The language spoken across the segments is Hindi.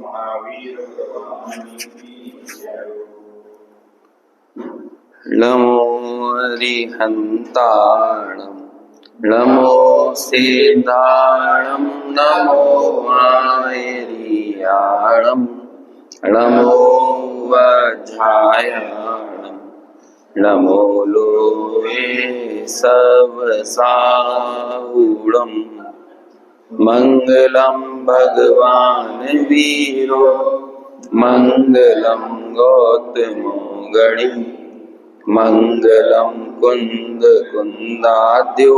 महावीर भगवान की जय। नमो अरिहन्ताणं नमो सिद्धाणं नमो आयर्याणं नमो वज्रायाणं नमो लोहे सवसाहुणम् मंगलम भगवान वीरो मंगलम गौतमो गणि मंगलम कुंद कुंदाद्यो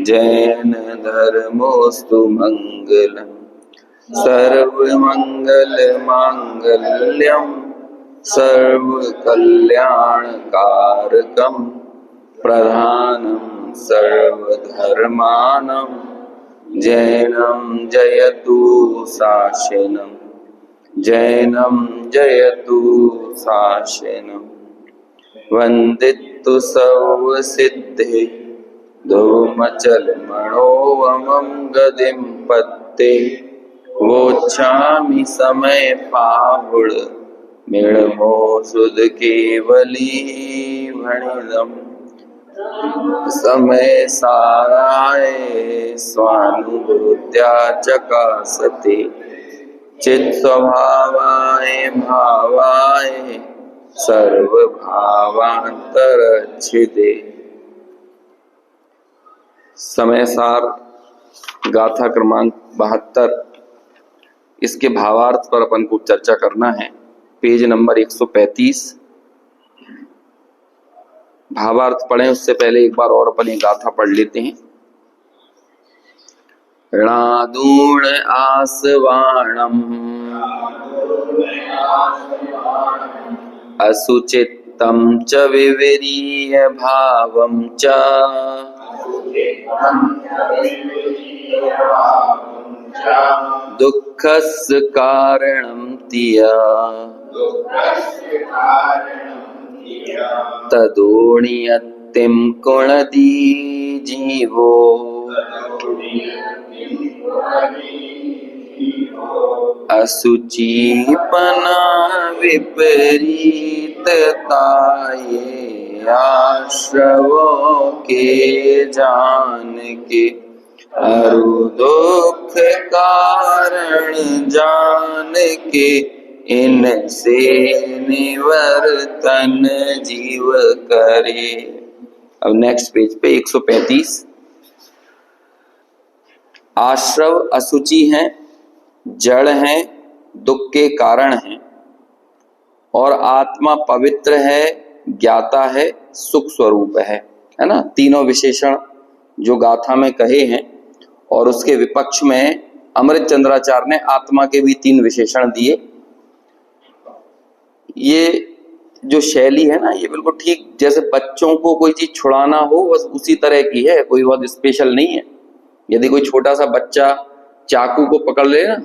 जैन धर्मोस्तु मंगलम सर्वमंगल मांगल्यम सर्वकल्याणकारकम प्रधानम सर्वधर्मानं जैनं जयतु शासनं जैनं जयतु शासनं वन्दितु सर्वसिद्धे धूमचलमणोऽमं गदिं पत्ते वोच्छामि समय पाहुड मिळमो सुध केवली भणिदम् समय साराय स्वानुभूत्या चकासते चित् स्वभावाय भावाय सर्वभावांतरच्छिदे। समय सार गाथा क्रमांक 72, इसके भावार्थ पर अपन को चर्चा करना है। Page number 135। भावार्थ पढ़ें उससे पहले एक बार और अपन ये गाथा पढ़ लेते हैं। ऋणादूण आसवाणम् असुचित्तं च विविरीय भावं च दुःखस्य कारणं तिया तदोनियत्तिं कुणदी जीवो असुचीपना विपरीतताये आश्रवो के जान के अरु दुख कारण जान के इनसे निवर्तन जीव करे। अब नेक्स्ट पेज पे 135। आश्रव असुचि हैं, जड़ हैं, दुख के कारण हैं, और आत्मा पवित्र है, ज्ञाता है, सुख स्वरूप है ना। तीनों विशेषण जो गाथा में कहे हैं, और उसके विपक्ष में अमृत चंद्राचार्य ने आत्मा के भी 3 विशेषण दिए। ये जो शैली है ना, ये बिल्कुल ठीक जैसे बच्चों को कोई चीज छुड़ाना हो, बस उसी तरह की है, कोई बहुत स्पेशल नहीं है। यदि कोई छोटा सा बच्चा चाकू को पकड़ ले ना,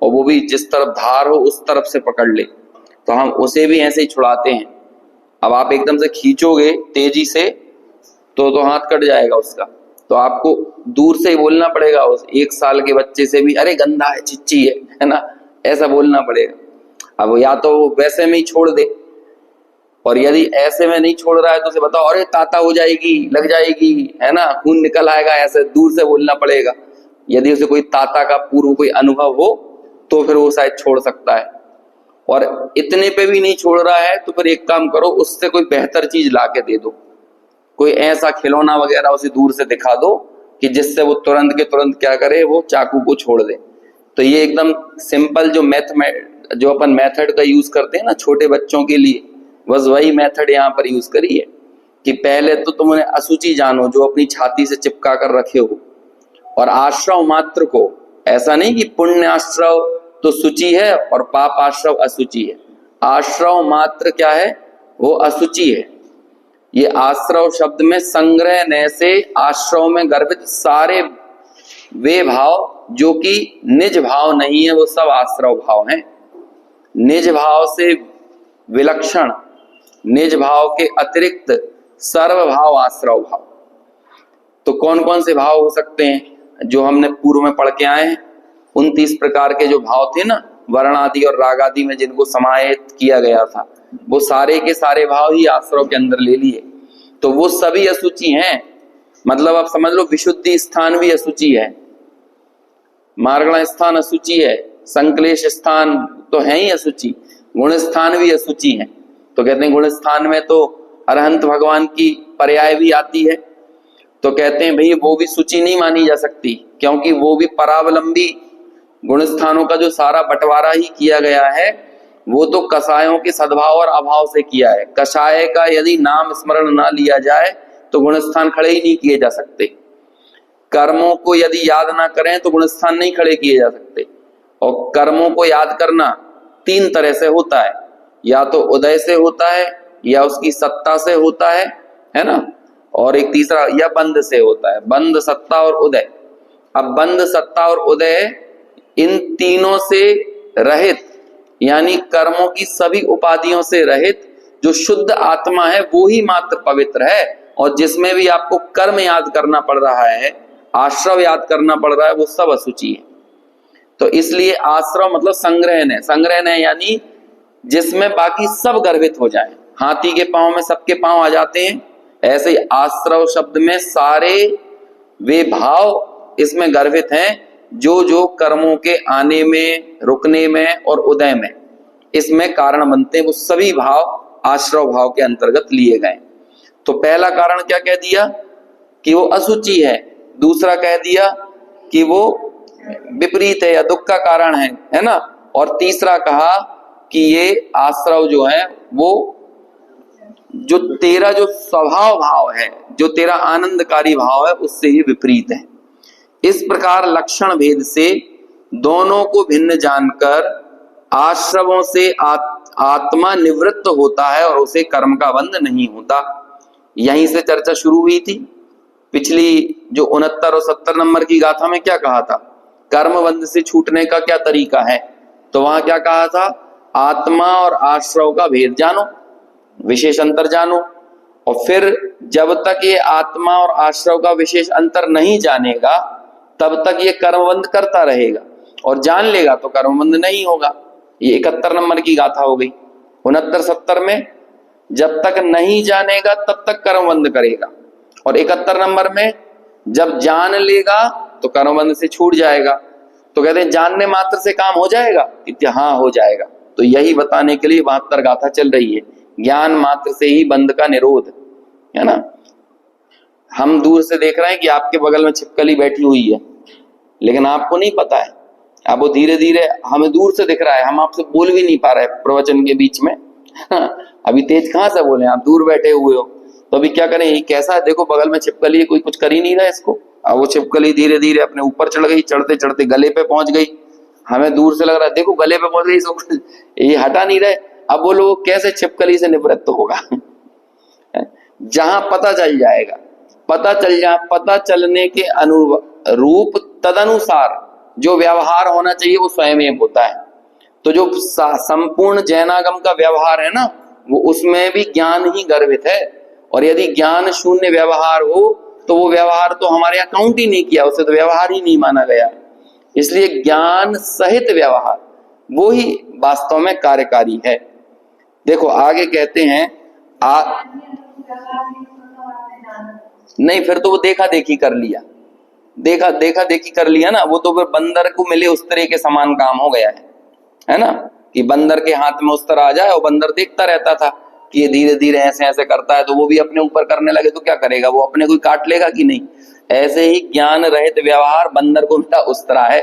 और वो भी जिस तरफ धार हो उस तरफ से पकड़ ले, तो हम उसे भी ऐसे ही छुड़ाते हैं। अब आप एकदम से खींचोगे तेजी से तो हाथ कट जाएगा उसका, तो आपको दूर से ही बोलना पड़ेगा। उस 1 साल के बच्चे से भी अरे गंदा है, चिच्ची है ना, ऐसा बोलना पड़ेगा। अब या तो वैसे में ही छोड़ दे, और यदि ऐसे में नहीं छोड़ रहा है तो उसे बताओ अरे ताता हो जाएगी, लग जाएगी, है ना, खून निकल आएगा, ऐसे दूर से बोलना पड़ेगा। यदि उसे कोई ताता का पूर्व कोई अनुभव हो तो फिर वो शायद छोड़ सकता है। और इतने पे भी नहीं छोड़ रहा है तो फिर एक काम करो, उससे कोई बेहतर चीज ला के दे दो, कोई ऐसा खिलौना वगैरह उसे दूर से दिखा दो कि जिससे वो तुरंत के तुरंत क्या करे, वो चाकू को छोड़ दे। तो ये एकदम सिंपल जो अपन मेथड का यूज करते हैं ना छोटे बच्चों के लिए, बस वही मेथड यहाँ पर यूज करी है कि पहले तो तुम उन्हें असुचि जानो जो अपनी छाती से चिपका कर रखे हो, और आश्रव मात्र को, ऐसा नहीं कि पुण्य आश्रव तो शुचि है और पाप आश्रव असुचि है। आश्रव मात्र क्या है, वो असुचि है। ये आश्रव शब्द में संग्रह न से आश्रव में गर्भित सारे वे भाव जो कि निज भाव नहीं है, वो सब आश्रव भाव हैं। निज भाव से विलक्षण, निज भाव के अतिरिक्त सर्व भाव आश्रव भाव। तो कौन कौन से भाव हो सकते हैं जो हमने पूर्व में पढ़ के आए हैं? 29 प्रकार के जो भाव थे ना, वर्ण आदि और राग आदि में जिनको समाहित किया गया था, वो सारे के सारे भाव ही आश्रव के अंदर ले लिए, तो वो सभी अशुचि हैं। मतलब आप समझ लो विशुद्धि स्थान भी अशुचि है, मार्गण स्थान अशुचि है, संक्लेश स्थान तो है ही अशुचि, गुण स्थान भी अशुचि है। तो कहते हैं गुण स्थान में तो अरहंत भगवान की पर्याय भी आती है, तो कहते हैं भाई वो भी सूची नहीं मानी जा सकती, क्योंकि वो भी परावलंबी गुण स्थानों का जो सारा बंटवारा ही किया गया है वो तो कषायों के सद्भाव और अभाव से किया है। कषाय का यदि नाम स्मरण ना लिया जाए तो गुण स्थान खड़े ही नहीं किए जा सकते, कर्मों को यदि याद ना करें तो गुण स्थान नहीं खड़े किए जा सकते। और कर्मों को याद करना तीन तरह से होता है, या तो उदय से होता है, या उसकी सत्ता से होता है ना, और एक तीसरा या बंध से होता है, बंध, सत्ता और उदय। अब बंध, सत्ता और उदय इन तीनों से रहित, यानी कर्मों की सभी उपाधियों से रहित जो शुद्ध आत्मा है वो ही मात्र पवित्र है, और जिसमें भी आपको कर्म याद करना पड़ रहा है, आश्रव याद करना पड़ रहा है, वो सब अशुचि है। तो इसलिए आश्रव मतलब संग्रहण है, संग्रहण है यानी जिसमें बाकी सब गर्भित हो जाए। हाथी के पांव में सबके पांव आ जाते हैं, ऐसे ही आश्रव शब्द में सारे वे भाव इसमें गर्भित हैं जो जो कर्मों के आने में, रुकने में और उदय में इसमें कारण बनते हैं, वो सभी भाव आश्रव भाव के अंतर्गत लिए गए। तो पहला कारण क्या कह दिया कि वो अशुचि है, दूसरा कह दिया कि वो विपरीत है या दुख का कारण है ना, और तीसरा कहा कि ये आश्रव जो है वो जो तेरा जो स्वभाव भाव है, जो तेरा आनंदकारी भाव है, उससे ही विपरीत है। इस प्रकार लक्षण भेद से दोनों को भिन्न जानकर आश्रवों से आत्मा निवृत्त होता है और उसे कर्म का बंध नहीं होता। यहीं से चर्चा शुरू हुई थी। पिछली जो 69 और 70 नंबर की गाथा में क्या कहा था, कर्म बंध से छूटने का क्या तरीका है, तो वहां क्या कहा था, आत्मा और आश्रव का भेद जानो, विशेष अंतर जानो, और फिर जब तक ये आत्मा और आश्रव का विशेष अंतर नहीं जानेगा तब तक ये कर्मबंध करता रहेगा, और जान लेगा तो कर्मबंध नहीं होगा। ये 71 नंबर की गाथा हो गई। 69 70 में जब तक नहीं जानेगा तब तक कर्मबंध करेगा, और 71 नंबर में जब जान लेगा तो कर्मबंध से छूट जाएगा। तो कहते हैं जानने मात्र से काम हो जाएगा, हाँ हो जाएगा। तो यही बताने के लिए 72 गाथा चल रही है, ज्ञान मात्र से ही बंध का निरोध, है ना। हम दूर से देख रहे हैं कि आपके बगल में छिपकली बैठी हुई है, लेकिन आपको नहीं पता है, अब वो धीरे धीरे हमें दूर से दिख रहा है, हम आपसे बोल भी नहीं पा रहे प्रवचन के बीच में अभी तेज कहाँ से बोले, आप दूर बैठे हुए हो, तो अभी क्या करें, ये कैसा है, देखो बगल में छिपकली है, कोई कुछ कर ही नहीं रहा है इसको। अब वो छिपकली धीरे धीरे अपने ऊपर चढ़ गई, चढ़ते चढ़ते गले पे पहुंच गई, हमें दूर से लग रहा है देखो गले पे पहुंच गई, इसको ये हटा नहीं रहे। अब वो लोग कैसे छिपकली से निवृत्त होगा जहां पता चल जाएगा, पता चलने के अनुरूप तदनुसार जो व्यवहार होना चाहिए वो स्वयं होता है। तो जो संपूर्ण जैनागम का व्यवहार है ना, वो उसमें भी ज्ञान ही गर्भित है, और यदि ज्ञान शून्य व्यवहार हो तो वो व्यवहार तो हमारे यहाँ काउंट ही नहीं किया, उसे तो व्यवहार ही नहीं माना गया। इसलिए ज्ञान सहित व्यवहार वो ही वास्तव में कार्यकारी है। देखो आगे कहते हैं नहीं, फिर तो वो देखा देखी कर लिया, देखा देखी कर लिया ना, वो तो फिर बंदर को मिले उस तरह के समान काम हो गया है ना, कि बंदर के हाथ में उस तरह आ जाए, और बंदर देखता रहता था कि ये धीरे धीरे ऐसे ऐसे करता है, तो वो भी अपने ऊपर करने लगे तो क्या करेगा, वो अपने को काट लेगा कि नहीं। ऐसे ही ज्ञान रहित व्यवहार बंदर को मिला उस तरह है।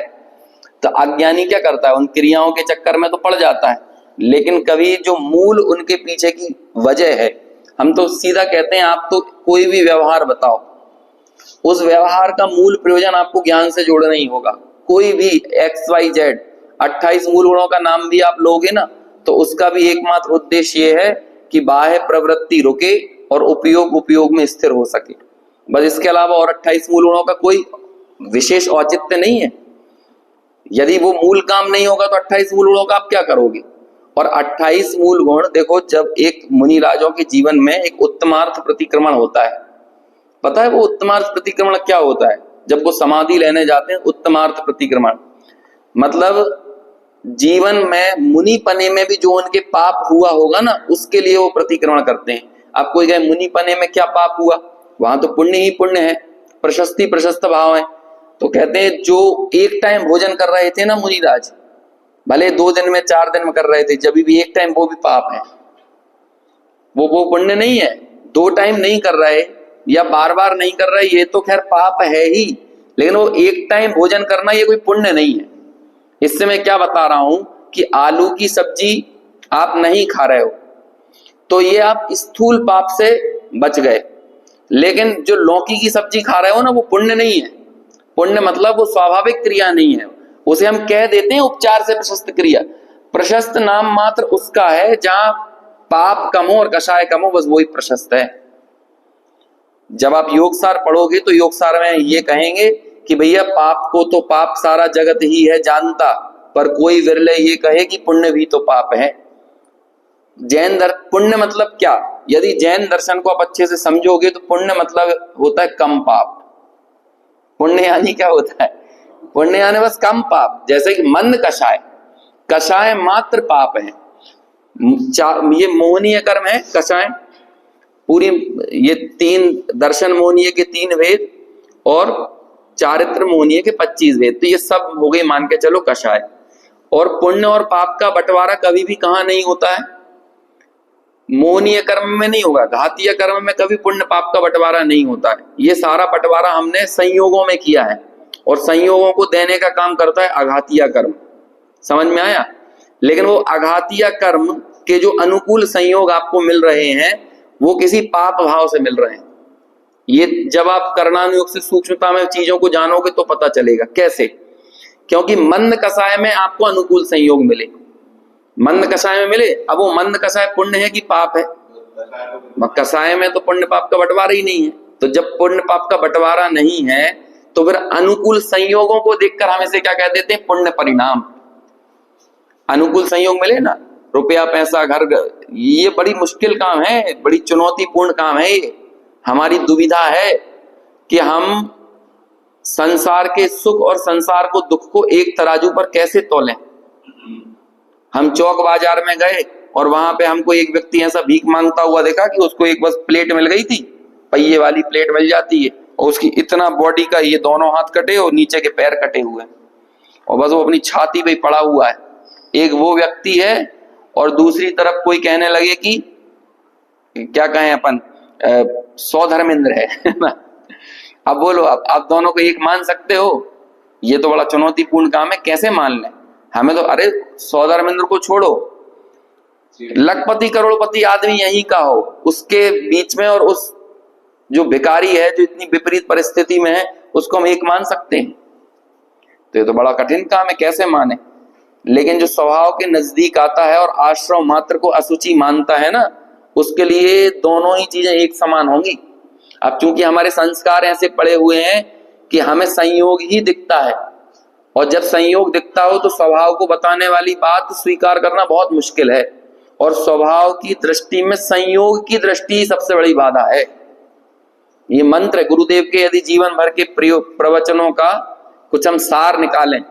तो अज्ञानी क्या करता है, उन क्रियाओं के चक्कर में तो पड़ जाता है, लेकिन कभी जो मूल उनके पीछे की वजह है, हम तो सीधा कहते हैं आप तो कोई भी व्यवहार बताओ, उस व्यवहार का मूल प्रयोजन आपको ज्ञान से जोड़ना ही होगा। कोई भी XYZ 28 मूल गुणों का नाम भी आप लोगे ना, तो उसका भी एकमात्र उद्देश्य ये है कि बाह्य प्रवृत्ति रुके और उपयोग में स्थिर हो सके, बस। इसके अलावा और 28 मूल गुणों का कोई विशेष औचित्य नहीं है। यदि वो मूल काम नहीं होगा तो 28 मूल गुणों का आप क्या करोगे। और 28 मूल गुण देखो, जब एक मुनि राजों के जीवन में एक उत्तमार्थ प्रतिक्रमण होता है, पता है वो उत्तमार्थ प्रतिक्रमण क्या होता है, जब वो समाधि लेने जाते हैं, उत्तमार्थ प्रतिक्रमण मतलब जीवन में मुनि पने में भी जो उनके पाप हुआ होगा ना, उसके लिए वो प्रतिक्रमण करते हैं। अब कोई कहे मुनि पने में क्या पाप हुआ, वहां तो पुण्य ही पुण्य है, प्रशस्ति प्रशस्त भाव है। तो कहते हैं जो एक टाइम भोजन कर रहे थे ना मुनिराज, भले 2 दिन में 4 दिन में कर रहे थे, जब भी एक टाइम, वो भी पाप है, वो पुण्य नहीं है। 2 टाइम नहीं कर रहे या बार बार नहीं कर रहे, ये तो खैर पाप है ही, लेकिन वो एक टाइम भोजन करना ये कोई पुण्य नहीं है। इससे मैं क्या बता रहा हूं कि आलू की सब्जी आप नहीं खा रहे हो तो ये आप स्थूल पाप से बच गए, लेकिन जो लौकी की सब्जी खा रहे हो ना, वो पुण्य नहीं है। पुण्य मतलब वो स्वाभाविक क्रिया नहीं है, उसे हम कह देते हैं उपचार से प्रशस्त क्रिया। प्रशस्त नाम मात्र उसका है जहां पाप कम हो और कषाय कम हो, बस वही प्रशस्त है। जब आप योगसार पढ़ोगे तो योगसार में ये कहेंगे कि भैया पाप को तो पाप सारा जगत ही है जानता, पर कोई विरले ये कहे कि पुण्य भी तो पाप है। पुण्य मतलब क्या, यदि जैन दर्शन को आप अच्छे से समझोगे तो पुण्य मतलब होता है कम पाप। पुण्य यानी क्या होता है, पुण्य यानी बस कम पाप। जैसे कि मंद कषाय, कषाय मात्र पाप है। ये मोहनीय कर्म है कषाय, पूरी ये 3 दर्शन मोहनीय के 3 वेद और चारित्र मोहनीय के 25 वेद, तो ये सब हो गए मान के चलो कषाय। और पुण्य और पाप का बंटवारा कभी भी कहां नहीं होता है, मोहनीय कर्म में नहीं होगा, घातीय कर्म में कभी पुण्य पाप का बंटवारा नहीं होता है। ये सारा बंटवारा हमने संयोगों में किया है, और संयोगों को देने का काम करता है अघातीय कर्म। समझ में आया। लेकिन वो अघातीय कर्म के जो अनुकूल संयोग आपको मिल रहे हैं वो किसी पाप भाव से मिल रहे हैं। ये जब आप कर्णानुयोग से सूक्ष्मता में चीजों को जानोगे तो पता चलेगा कैसे। क्योंकि मंद कषाय में आपको अनुकूल संयोग मिले, मंद कषाय में मिले। अब वो मंद कषाय पुण्य है कि पाप है, कषाय में तो पुण्य पाप का बंटवारा ही नहीं है। तो जब पुण्य पाप का बंटवारा नहीं है तो फिर अनुकूल संयोगों को देखकर हम इसे क्या कह देते हैं, पुण्य परिणाम। अनुकूल संयोग मिले ना, रुपया पैसा घर, ये बड़ी मुश्किल काम है, बड़ी चुनौतीपूर्ण काम है। ये हमारी दुविधा है कि हम संसार के सुख और संसार को दुख को एक तराजू पर कैसे तौलें। हम चौक बाजार में गए और वहां पे हमको एक व्यक्ति ऐसा भीख मांगता हुआ देखा कि उसको एक बस प्लेट मिल गई थी, पहिए वाली प्लेट मिल जाती है, और उसकी इतना बॉडी का, ये दोनों हाथ कटे और नीचे के पैर कटे हुए, और बस वो अपनी छाती पे पड़ा हुआ है। एक वो व्यक्ति है, और दूसरी तरफ कोई कहने लगे कि क्या कहें अपन, सौधर्मेंद्र है ना। अब बोलो, आप दोनों को एक मान सकते हो? ये तो बड़ा चुनौतीपूर्ण काम है, कैसे मान लें हमें तो। अरे सौधर्मेंद्र को छोड़ो, लखपति करोड़पति आदमी यहीं का हो, उसके बीच में और उस जो भिखारी है जो इतनी विपरीत परिस्थिति में है, उसको हम एक मान सकते हैं? तो ये तो बड़ा कठिन काम है, कैसे माने। लेकिन जो स्वभाव के नजदीक आता है और आश्रम मात्र को अशुचि मानता है ना, उसके लिए दोनों ही चीजें एक समान होंगी। अब चूंकि हमारे संस्कार ऐसे पड़े हुए हैं कि हमें संयोग ही दिखता है, और जब संयोग दिखता हो तो स्वभाव को बताने वाली बात स्वीकार करना बहुत मुश्किल है। और स्वभाव की दृष्टि में संयोग की दृष्टि ही सबसे बड़ी बाधा है। ये मंत्र है गुरुदेव के, यदि जीवन भर के प्रवचनों का कुछ हम सार निकालें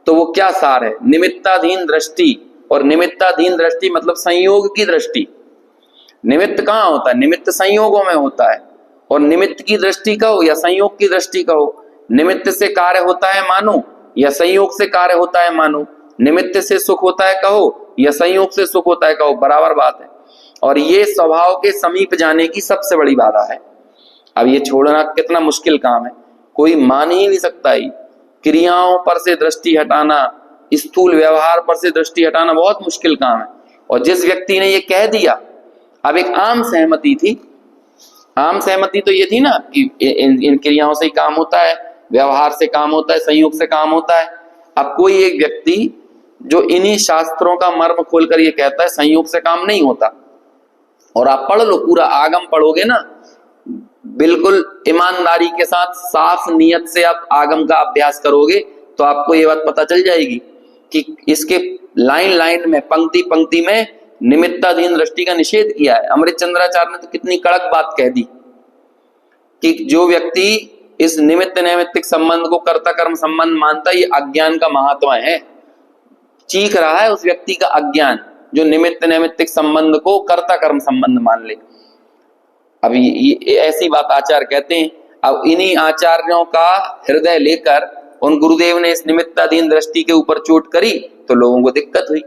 तो वो क्या सार है? निमित्ताधीन दृष्टि, और निमित्ताधीन दृष्टि मतलब संयोग की दृष्टि। निमित्त कहाँ होता है? निमित्त संयोगों में होता है। और निमित्त की दृष्टि कहो या संयोग की दृष्टि कहो, निमित्त से कार्य होता है मानो या संयोग से कार्य होता है मानो, निमित्त से सुख होता है कहो या संयोग से सुख होता है कहो, बराबर बात है। और ये स्वभाव के समीप जाने की सबसे बड़ी बाधा है। अब ये छोड़ना कितना मुश्किल काम है, कोई मान ही नहीं सकता। ही क्रियाओं पर से दृष्टि हटाना, स्थूल व्यवहार पर से दृष्टि हटाना बहुत मुश्किल काम है। और जिस व्यक्ति ने ये कह दिया, अब एक आम सहमति थी, आम सहमति तो ये थी ना कि इन क्रियाओं से ही काम होता है, व्यवहार से काम होता है, संयोग से काम होता है। अब कोई एक व्यक्ति जो इन्हीं शास्त्रों का मर्म खोलकर ये कहता है संयोग से काम नहीं होता, और आप पढ़ लो, पूरा आगम पढ़ोगे ना, बिल्कुल ईमानदारी के साथ साफ नियत से आप आगम का अभ्यास करोगे तो आपको ये बात पता चल जाएगी कि इसके लाइन लाइन में, पंक्ति पंक्ति में निमित्ताधीन दृष्टि का निषेध किया है। अमृतचंद्राचार्य ने तो कितनी कड़क बात कह दी कि जो व्यक्ति इस निमित्त नैमित्तिक संबंध को कर्ता कर्म संबंध मानता है, ये अज्ञान का महात्मा है। चीख रहा है उस व्यक्ति का अज्ञान, जो निमित्त नैमित्तिक संबंध को कर्ता कर्म संबंध मान ले। अब ये ऐसी बात आचार्य कहते हैं। अब इन्हीं आचार्यों का हृदय लेकर उन गुरुदेव ने इस निमित्ताधीन दृष्टि के ऊपर चोट करी तो लोगों को दिक्कत हुई।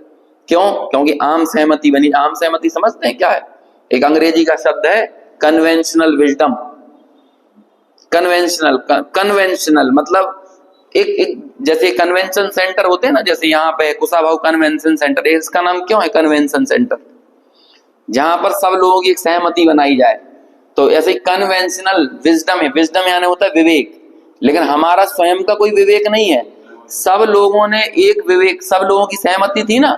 क्यों? क्योंकि आम सहमति बनी। आम सहमति समझते हैं क्या है? एक अंग्रेजी का शब्द है कन्वेंशनल विजडम। कन्वेंशनल मतलब एक जैसे कन्वेंशन सेंटर होते हैं ना, जैसे यहाँ पे कुशाभाऊ कन्वेंशन सेंटर, इसका नाम क्यों है कन्वेंशन सेंटर? जहां पर सब लोगों की एक सहमति बनाई जाए। तो ऐसे कन्वेंशनल विजडम है। विजडम यानी होता है विवेक, लेकिन हमारा स्वयं का कोई विवेक नहीं है। सब लोगों ने एक विवेक, सब लोगों की सहमति थी ना,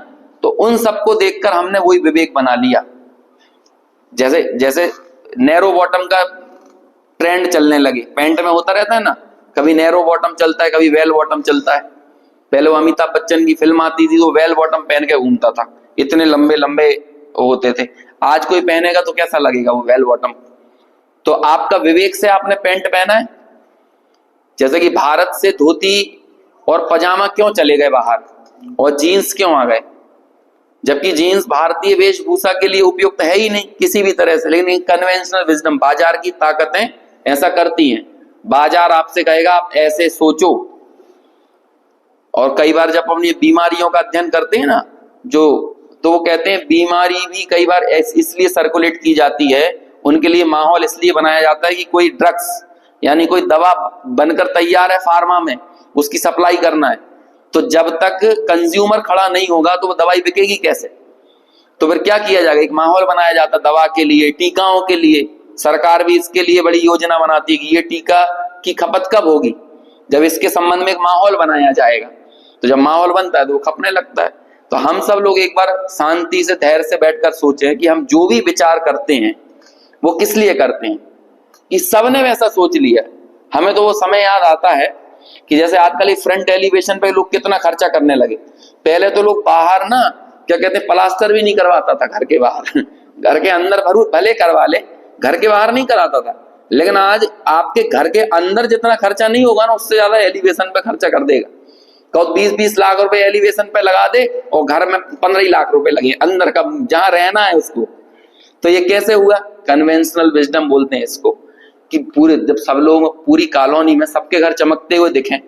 तो उन सबको देखकर हमने वही विवेक बना लिया। जैसे जैसे नैरो बॉटम का ट्रेंड चलने लगे, पैंट में होता रहता है ना, कभी नैरो बॉटम चलता है, कभी वेल बॉटम चलता है। पहले वो अमिताभ बच्चन की फिल्म आती थी तो वेल बॉटम पहन के घूमता था, इतने लंबे लंबे होते थे। आज कोई पहनेगा तो कैसा लगेगा वो वेल बॉटम? तो आपका विवेक से आपने पैंट पहना है। जैसे कि भारत से धोती और पजामा क्यों चले गए बाहर और जीन्स क्यों आ गए, जबकि जीन्स भारतीय वेशभूषा के लिए उपयुक्त है ही नहीं किसी भी तरह से। लेकिन कन्वेंशनल विजडम, बाजार की ताकतें ऐसा करती हैं। बाजार आपसे कहेगा आप ऐसे सोचो। और कई बार जब अपनी बीमारियों का अध्ययन करते हैं ना, तो वो कहते हैं बीमारी भी कई बार इसलिए सर्कुलेट की जाती है, उनके लिए माहौल इसलिए बनाया जाता है कि कोई ड्रग्स यानी कोई दवा बनकर तैयार है फार्मा में, उसकी सप्लाई करना है। तो जब तक कंज्यूमर खड़ा नहीं होगा तो वो दवाई बिकेगी कैसे? तो फिर क्या किया जाएगा? एक माहौल बनाया जाता दवा के लिए, टीकाओं के लिए। सरकार भी इसके लिए बड़ी योजना बनाती है कि ये टीका की खपत कब होगी, जब इसके संबंध में एक माहौल बनाया जाएगा। तो जब माहौल बनता है तो वो खपने लगता है। तो हम सब लोग एक बार शांति से धैर्य से बैठकर सोचें कि हम जो भी विचार करते हैं वो किस लिए करते हैं। कि सबने वैसा सोच लिया। हमें तो वो समय याद आता है कि जैसे आजकल फ्रंट एलिवेशन पे लोग कितना खर्चा करने लगे। पहले तो लोग बाहर ना क्या कहते हैं, प्लास्टर भी नहीं करवाता था घर के बाहर घर के अंदर भले करवा ले, घर के बाहर नहीं कराता था। लेकिन आज आपके घर के अंदर जितना खर्चा नहीं होगा ना, उससे ज्यादा एलिवेशन पे खर्चा कर देगा। कहो 20-20 लाख रुपए एलिवेशन पे लगा दे और घर में 15 लाख रुपए लगे अंदर का, जहां रहना है उसको। तो ये कैसे हुआ? कन्वेंशनल विजडम बोलते हैं इसको। कि पूरे जब सब लोग पूरी कॉलोनी में सबके घर चमकते हुए दिखें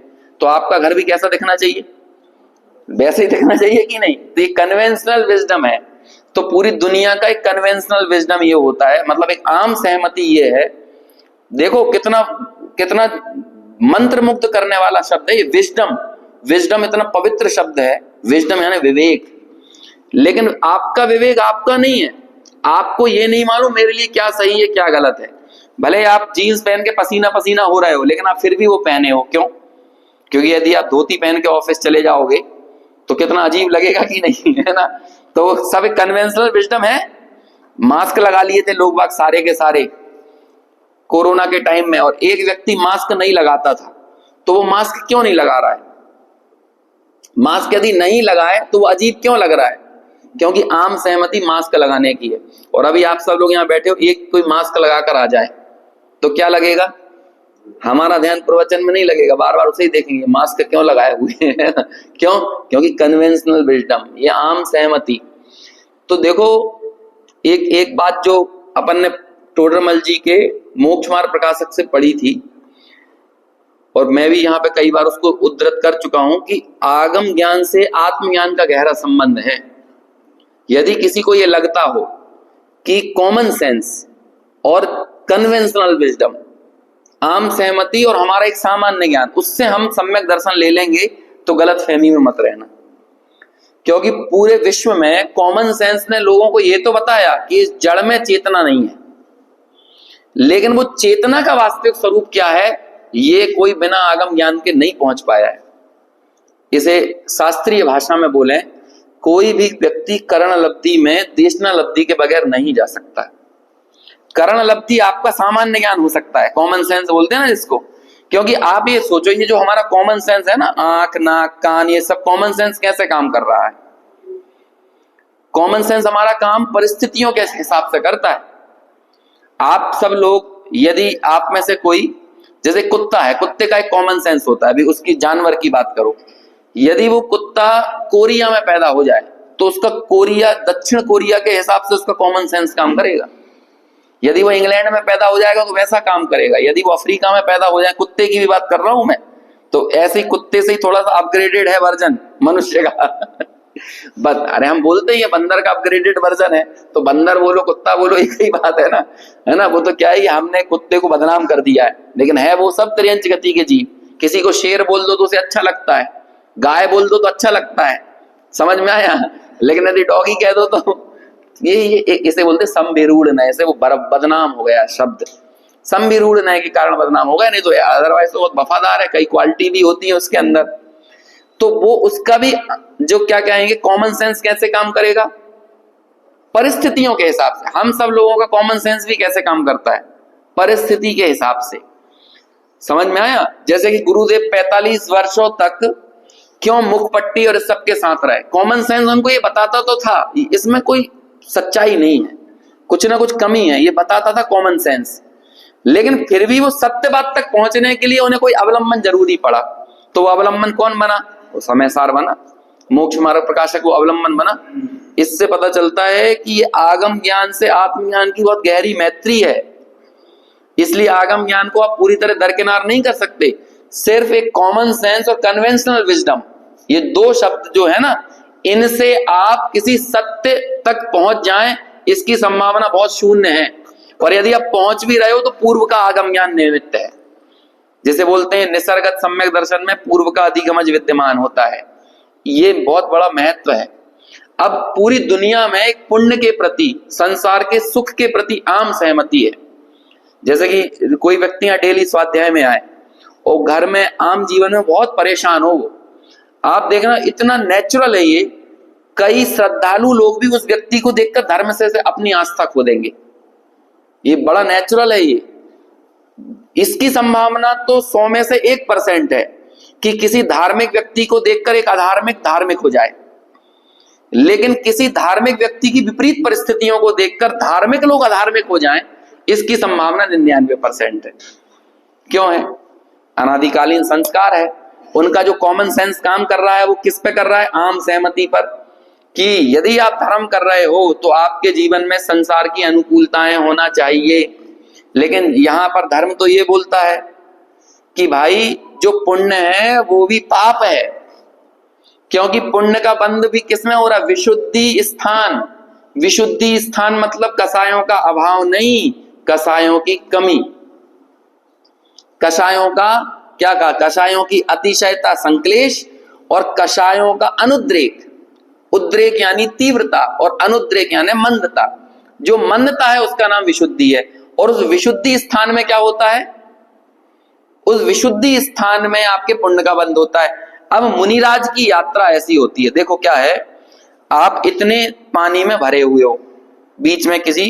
तो आपका घर भी कैसा दिखना चाहिए? वैसे ही दिखना चाहिए कि नहीं? तो ये कन्वेंशनल विजडम है। तो पूरी दुनिया का एक कन्वेंशनल विजडम ये होता है, मतलब एक आम सहमति ये है। देखो कितना कितना मंत्र मुग्ध करने वाला शब्द है ये विजडम। विजडम इतना पवित्र शब्द है। विजडम यानी विवेक। लेकिन आपका विवेक आपका नहीं है। आपको ये नहीं मालूम मेरे लिए क्या सही है क्या गलत है। भले आप जीन्स पहन के पसीना पसीना हो रहे हो, लेकिन आप फिर भी वो पहने हो। क्यों? क्योंकि यदि आप धोती पहन के ऑफिस चले जाओगे तो कितना अजीब लगेगा कि नहीं, है ना? तो सब एक कन्वेंशनल विजडम है। मास्क लगा लिए थे लोग बाग सारे के सारे कोरोना के टाइम में, और एक व्यक्ति मास्क नहीं लगाता था। तो वो मास्क क्यों नहीं लगा रहा है? मास्क यदि नहीं लगाए तो वो अजीब क्यों लग रहा है? क्योंकि आम सहमति मास्क लगाने की है। और अभी आप सब लोग यहाँ बैठे हो, एक कोई मास्क लगाकर आ जाए तो क्या लगेगा? हमारा ध्यान प्रवचन में नहीं लगेगा, बार बार उसे ही देखेंगे मास्क क्यों लगाए हुए हैं क्यों? क्योंकि कन्वेंशनल विजडम, ये आम सहमति। तो देखो एक बात जो अपन ने टोडरमल जी के मोक्ष मार्ग प्रकाशक से पढ़ी थी, और मैं भी यहाँ पे कई बार उसको उद्धृत कर चुका हूं, कि आगम ज्ञान से आत्मज्ञान का गहरा संबंध है। यदि किसी को ये लगता हो कि कॉमन सेंस और कन्वेंशनल विजडम, आम सहमति और हमारा एक सामान्य ज्ञान, उससे हम सम्यक दर्शन ले लेंगे, तो गलत फहमी में मत रहना। क्योंकि पूरे विश्व में कॉमन सेंस ने लोगों को ये तो बताया कि इस जड़ में चेतना नहीं है, लेकिन वो चेतना का वास्तविक स्वरूप क्या है ये कोई बिना आगम ज्ञान के नहीं पहुंच पाया है। इसे शास्त्रीय भाषा में बोलें, कोई भी व्यक्ति करण लब्धि में देशना लब्धि के बगैर नहीं जा सकता। करण लब्धि आपका सामान्य ज्ञान हो सकता है, कॉमन सेंस बोलते हैं ना जिसको। क्योंकि आप ये सोचो, ये जो हमारा कॉमन सेंस है ना, आंख नाक कान, ये सब कॉमन सेंस कैसे काम कर रहा है? कॉमन सेंस हमारा काम परिस्थितियों के हिसाब से करता है। आप सब लोग, यदि आप में से कोई, जैसे कुत्ता है, कुत्ते का एक कॉमन सेंस होता है, अभी उसकी जानवर की बात करो यदि वो कुत्ता कोरिया में पैदा हो जाए तो उसका कोरिया, दक्षिण कोरिया के हिसाब से उसका कॉमन सेंस काम करेगा। यदि वो इंग्लैंड में पैदा हो जाएगा तो वैसा काम करेगा। यदि वो अफ्रीका में पैदा हो जाए, कुत्ते की भी बात कर रहा हूं मैं, तो ऐसे ही कुत्ते से ही थोड़ा सा अपग्रेडेड है वर्जन मनुष्य का। बस अरे हम बोलते ही है बंदर का अपग्रेडेड वर्जन है, तो बंदर बोलो कुत्ता बोलो एक ही बात है ना, है ना। वो तो क्या ही हमने कुत्ते को बदनाम कर दिया है, लेकिन है वो सब त्रियंच गति के जीव। किसी को शेर बोल दो तो उसे अच्छा लगता है, गाय बोल दो तो अच्छा लगता है, समझ में आया। लेकिन यदि डॉगी कह दो तो ये इसे बोलते संविरूढ़ नय से वो बदनाम हो गया शब्द। संविरूढ़ नय के कारण बदनाम हो गया, नहीं तो अदरवाइज तो बहुत वफादार है, कई क्वालिटी भी होती है उसके अंदर। तो वो उसका भी जो क्या कहेंगे कॉमन सेंस कैसे काम करेगा, परिस्थितियों के हिसाब से। हम सब लोगों का कॉमन सेंस भी कैसे काम करता है, परिस्थिति के हिसाब से। समझ में आया। जैसे कि गुरुदेव 45 वर्षों तक क्यों मुखपट्टी और इस सब के साथ रहे, कॉमन सेंस उनको ये बताता तो था, इसमें कोई सच्चाई नहीं है, कुछ ना कुछ कमी है, ये बताता था कॉमन सेंस। लेकिन फिर भी वो सत्य बात तक पहुंचने के लिए उन्हें कोई अवलंबन जरूरी पड़ा। तो वो अवलंबन कौन बना, वो समय सार बना, मोक्ष मार्ग प्रकाशक वो अवलंबन बना। इससे पता चलता है कि ये आगम ज्ञान से आत्मज्ञान की बहुत गहरी मैत्री है। इसलिए आगम ज्ञान को आप पूरी तरह दरकिनार नहीं कर सकते। सिर्फ एक कॉमन सेंस और कन्वेंशनल विजडम, ये दो शब्द जो है ना, इनसे आप किसी सत्य तक पहुंच जाएं, इसकी संभावना बहुत शून्य है। और यदि आप पहुंच भी रहे हो तो पूर्व का आगम ज्ञान निमित्त है। जिसे बोलते हैं निसर्गत सम्यक दर्शन में पूर्व का अधिगमज विद्यमान होता है। ये बहुत बड़ा महत्व है। अब पूरी दुनिया में एक पुण्य के प्रति, संसार के सुख के प्रति आम सहमति है। जैसे कि कोई व्यक्ति डेली स्वाध्याय में आए और घर में आम जीवन में बहुत परेशान हो, आप देखना इतना नेचुरल है ये, कई श्रद्धालु लोग भी उस व्यक्ति को देखकर धर्म से अपनी आस्था खो देंगे। ये बड़ा नेचुरल है ये। इसकी संभावना तो 100 में से 1% है कि किसी धार्मिक व्यक्ति को देखकर एक अधार्मिक धार्मिक हो जाए। लेकिन किसी धार्मिक व्यक्ति की विपरीत परिस्थितियों को देखकर धार्मिक लोग अधार्मिक हो जाएं, इसकी संभावना 99% है। क्यों है? अनादिकालीन संस्कार है। उनका जो कॉमन सेंस काम कर रहा है वो किस पे कर रहा है, आम सहमति पर, कि यदि आप धर्म कर रहे हो तो आपके जीवन में संसार की अनुकूलताएं होना चाहिए। लेकिन यहां पर धर्म तो ये बोलता है कि भाई जो पुण्य है वो भी पाप है, क्योंकि पुण्य का बंध भी किसमें हो रहा है, विशुद्धि स्थान। विशुद्धि स्थान मतलब कसायों का अभाव नहीं, कसायों की कमी। कषायों का क्या कहा, कषायों की अतिशयता संक्लेश और कषायों का अनुद्रेक। उद्रेक यानी तीव्रता और अनुद्रेक यानी मंदता। जो मंदता है उसका नाम विशुद्धि है। और उस विशुद्धि स्थान में क्या होता है, उस विशुद्धि स्थान में आपके पुण्य का बंध होता है। अब मुनिराज की यात्रा ऐसी होती है, देखो क्या है, आप इतने पानी में भरे हुए हो, बीच में किसी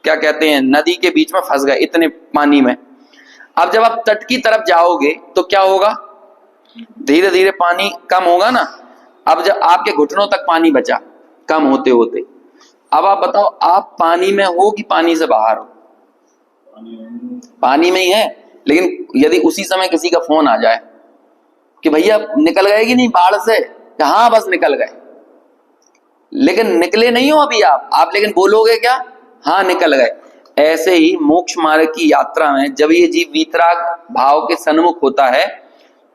क्या कहते हैं नदी के बीच में फंस गए इतने पानी में। अब जब आप तट की तरफ जाओगे तो क्या होगा, धीरे धीरे पानी कम होगा ना। अब जब आपके घुटनों तक पानी बचा कम होते होते, अब आप बताओ आप पानी में हो कि पानी से बाहर हो? पानी में ही है। लेकिन यदि उसी समय किसी का फोन आ जाए कि भैया निकल गए कि नहीं बाढ़ से, हाँ बस निकल गए, लेकिन निकले नहीं हो अभी आप लेकिन बोलोगे क्या, हाँ निकल गए। ऐसे ही मोक्ष मार्ग की यात्रा में जब ये जीव वीतराग भाव के सन्मुख होता है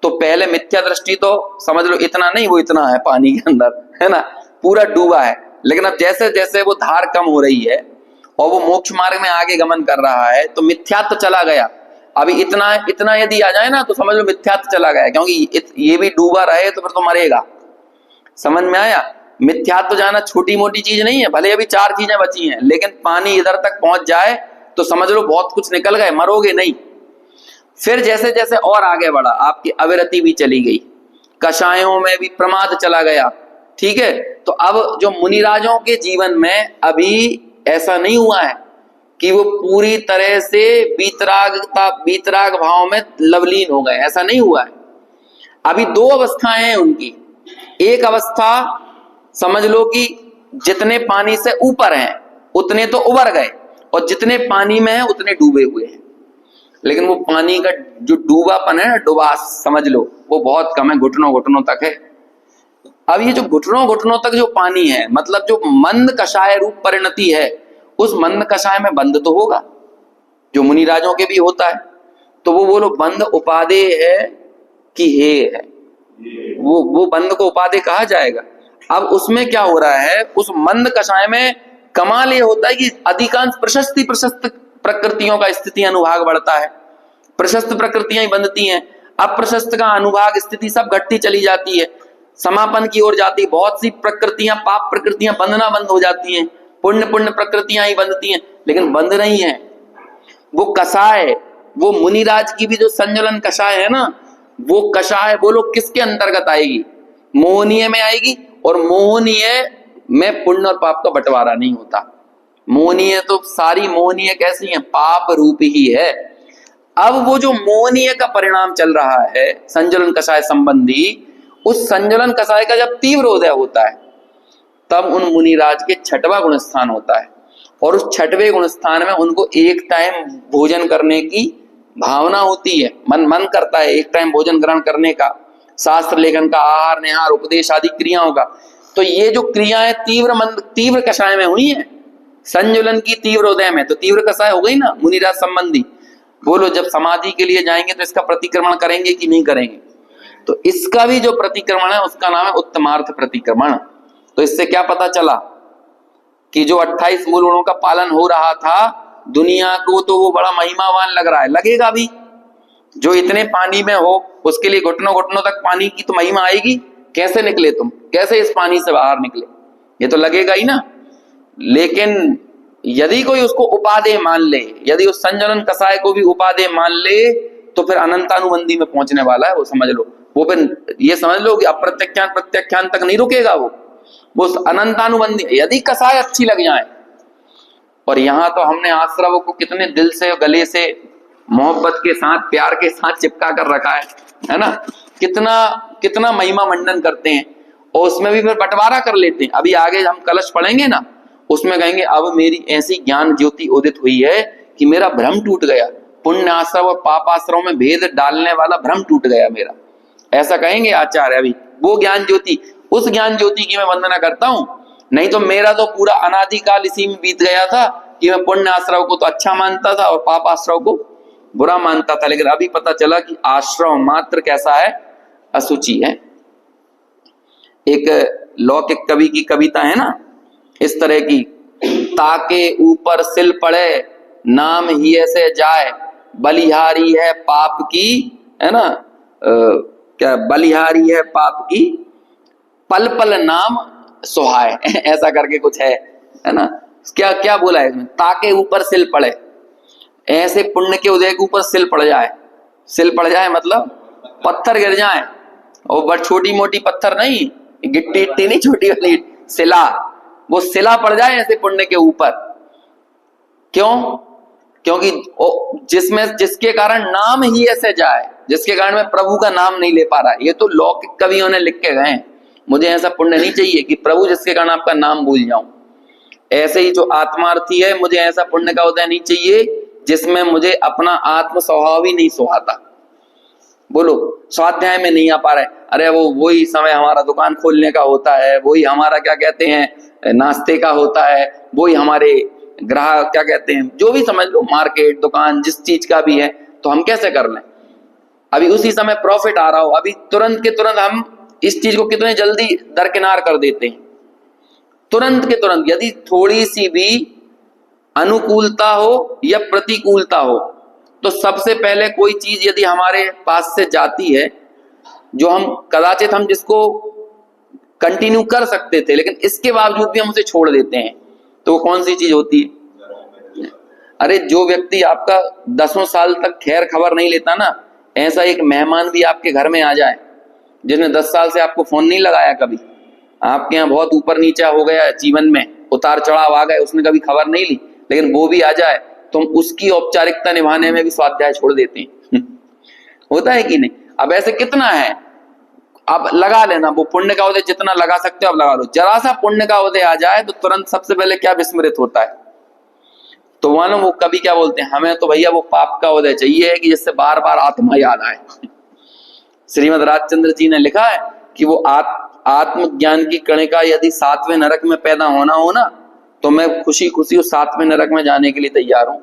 तो पहले मिथ्या दृष्टि तो समझ लो इतना नहीं, वो इतना है पानी के अंदर, है ना, पूरा डूबा है। लेकिन अब जैसे जैसे वो धार कम हो रही है और वो मोक्ष मार्ग में आगे गमन कर रहा है तो मिथ्यात्व चला गया। अभी इतना यदि आ जाए ना तो समझ लो मिथ्यात्व चला गया, क्योंकि ये भी डूबा रहे तो फिर तो मरेगा। समझ में आया? मिथ्यात्व जाना छोटी मोटी चीज नहीं है। भले अभी 4 चीजें बची हैं, लेकिन पानी इधर तक पहुंच जाए तो समझ लो बहुत कुछ निकल गए, मरोगे नहीं। फिर जैसे जैसे और आगे बढ़ा, आपकी अविरति भी चली गई, कषायों में भी प्रमाद चला गया, ठीक है। तो अब जो मुनिराजों के जीवन में अभी ऐसा नहीं हुआ है कि वो पूरी तरह से वीतराग भाव में लवलीन हो गए, ऐसा नहीं हुआ है। अभी 2 अवस्थाएं हैं उनकी। एक अवस्था समझ लो कि जितने पानी से ऊपर हैं उतने तो उबर गए, और जितने पानी में हैं उतने डूबे हुए हैं। लेकिन वो पानी का जो डूबापन है ना, डुबास समझ लो, वो बहुत कम है, घुटनों तक है। अब ये जो घुटनों घुटनों तक जो पानी है, मतलब जो मंद कषाय रूप परिणति है, उस मंद कषाय में बंद तो होगा, जो मुनिराजों के भी होता है। तो वो बोलो बंद उपादेय है कि हे है, वो बंद को उपादेय कहा जाएगा। अब उसमें क्या हो रहा है, उस मंद कषाय में कमाल ये होता है कि अधिकांश प्रशस्त प्रकृतियों का स्थिति अनुभाग बढ़ता है, प्रशस्त प्रकृतियां ही बंधती हैं, अप्रशस्त का अनुभाग स्थिति सब घटती चली जाती है, समापन की ओर जाती है। बहुत सी प्रकृतियां, पाप प्रकृतियां बंधना बंद हो जाती हैं, पुण्य प्रकृतियां ही बंधती हैं, लेकिन बंध नहीं है। वो कषाय, वो मुनिराज की भी जो संज्वलन कषाय है ना, वो कषाय बोलो किसके अंतर्गत आएगी, मोहनीय में आएगी। और मोहनीय में पुण्य और पाप का बंटवारा नहीं होता। मोहनीय तो सारी मोहनीय कैसी है, पाप रूप ही है। अब वो जो मोहनीय का परिणाम चल रहा है संज्वलन कषाय संबंधी, उस संज्वलन कषाय का जब तीव्र उदय होता है, तब उन मुनिराज के छठवां गुण स्थान होता है। और उस छठवें गुण स्थान में उनको एक टाइम भोजन करने की भावना होती है, मन करता है एक टाइम भोजन ग्रहण करने का, शास्त्र लेखन का, आहार निहार उपदेश आदि क्रियाओं का। तो ये जो क्रियाएं तीव्र कषाय में हुई है, संज्वलन की तीव्र उदय में, तो तीव्र कषाय हो गई ना मुनिराज संबंधी। बोलो जब समाधि के लिए जाएंगे तो इसका प्रतिक्रमण करेंगे कि नहीं करेंगे? तो इसका भी जो प्रतिक्रमण है उसका नाम है उत्तमार्थ प्रतिक्रमण। तो इससे क्या पता चला कि जो 28 मूल गुणों का पालन हो रहा था, दुनिया को तो वो बड़ा महिमावान लग रहा है, लगेगा भी। जो इतने पानी में हो उसके लिए घुटनों घुटनों तक पानी की तो महिमा आएगी। कैसे निकले तुम, कैसे इस पानी से बाहर निकले, ये तो लगेगा ही ना। लेकिन यदि कोई उसको उपादेय मान ले, यदि उस संज्वलन कषाय को भी उपादेय मान ले, तो फिर अनंतानुबंधी में पहुंचने वाला है वो, समझ लो। वो फिर ये समझ लो कि अप्रत्यख्यान प्रत्यख्यान तक नहीं रुकेगा वो अनंतानुबंधी, यदि कषाय अच्छी लग जाए। और यहाँ तो हमने आश्रव को कितने दिल से, गले से, मोहब्बत के साथ, प्यार के साथ चिपका कर रखा है ना। कितना महिमा मंडन करते हैं, और उसमें भी फिर बंटवारा कर लेते हैं। अभी आगे हम कलश पढ़ेंगे ना, उसमें कहेंगे अब मेरी ऐसी ज्ञान ज्योति उदित हुई है कि मेरा भ्रम टूट गया, पुण्य आश्रव और पाप आश्रव में भेद डालने वाला भ्रम टूट गया मेरा, ऐसा कहेंगे आचार्य। अभी वो ज्ञान ज्योति, उस ज्ञान ज्योति की मैं वंदना करता हूं। नहीं तो मेरा तो पूरा अनादिकाल इसी में बीत गया था कि मैं पुण्य आश्रव को तो अच्छा मानता था और पाप आश्रव को बुरा मानता था। लेकिन अभी पता चला कि आश्रव मात्र कैसा है, असुचि है। एक लौकिक कवि की कविता है ना इस तरह की, ताके ऊपर सिल पड़े नाम ही ऐसे जाए, बलिहारी है पाप की, है ना, क्या बलिहारी है पाप की, पल पल नाम सुहाए ऐसा करके कुछ है ना। क्या क्या बोला है इसमें, ताके ऊपर सिल पड़े, ऐसे पुण्य के उदय के ऊपर सिल पड़ जाए। सिल पड़ जाए मतलब पत्थर गिर जाए, और बड़ छोटी मोटी पत्थर नहीं, गिट्टी इट्टी नहीं, छोटी वाली सिला, वो सिला पड़ जाए ऐसे पुण्य के ऊपर। क्यों? क्योंकि जिसके कारण नाम ही ऐसे जाए, जिसके कारण मैं प्रभु का नाम नहीं ले पा रहा। ये तो लौकिक कवियों ने लिख के गए, मुझे ऐसा पुण्य नहीं चाहिए कि प्रभु जिसके कारण आपका नाम भूल जाऊं। ऐसे ही जो आत्मार्थी है, मुझे ऐसा पुण्य का उदय नहीं चाहिए जिसमें मुझे अपना आत्म स्वभाव ही नहीं सुहाता। बोलो स्वाध्याय में नहीं आ पा रहे, अरे वो वही समय हमारा दुकान खोलने का होता है, वही हमारा क्या कहते हैं नाश्ते का होता है, वही हमारे ग्राहक क्या कहते हैं, जो भी समझ लो, मार्केट दुकान जिस चीज का भी है, तो हम कैसे कर लें। अभी उसी समय प्रॉफिट आ रहा हो, अभी तुरंत के तुरंत हम इस चीज को कितने जल्दी दरकिनार कर देते हैं, तुरंत के तुरंत। यदि थोड़ी सी भी अनुकूलता हो या प्रतिकूलता हो, तो सबसे पहले कोई चीज यदि हमारे पास से जाती है, जो हम कदाचित हम जिसको कंटिन्यू कर सकते थे, लेकिन इसके बावजूद भी हम उसे छोड़ देते हैं, तो वो कौन सी चीज होती है? अरे जो व्यक्ति आपका 10 साल तक खैर खबर नहीं लेता ना, ऐसा एक मेहमान भी आपके घर में आ जाए जिसने 10 साल से आपको फोन नहीं लगाया, कभी आपके यहाँ बहुत ऊपर नीचा हो गया जीवन में, उतार चढ़ाव आ गए, उसने कभी खबर नहीं ली, लेकिन वो भी आ जाए तो हम उसकी औपचारिकता निभाने में भी स्वाध्याय छोड़ देते हैं होता है कि नहीं? अब ऐसे कितना है, अब लगा लेना वो पुण्य का उदय जितना लगा सकते हो अब लगा लो। जरा सा पुण्य का उदय आ जाए तो तुरंत सबसे पहले क्या विस्मृत होता है, तो मानो वो कभी क्या बोलते हैं, हमें तो भैया वो पाप का उदय चाहिए कि जिससे बार बार आत्मा याद आए। श्रीमद राजचंद्र जी ने लिखा है कि वो आत्मज्ञान की कणिका यदि 7वें नरक में पैदा होना हो ना, तो मैं खुशी खुशी उस 7वें नरक में जाने के लिए तैयार हूं,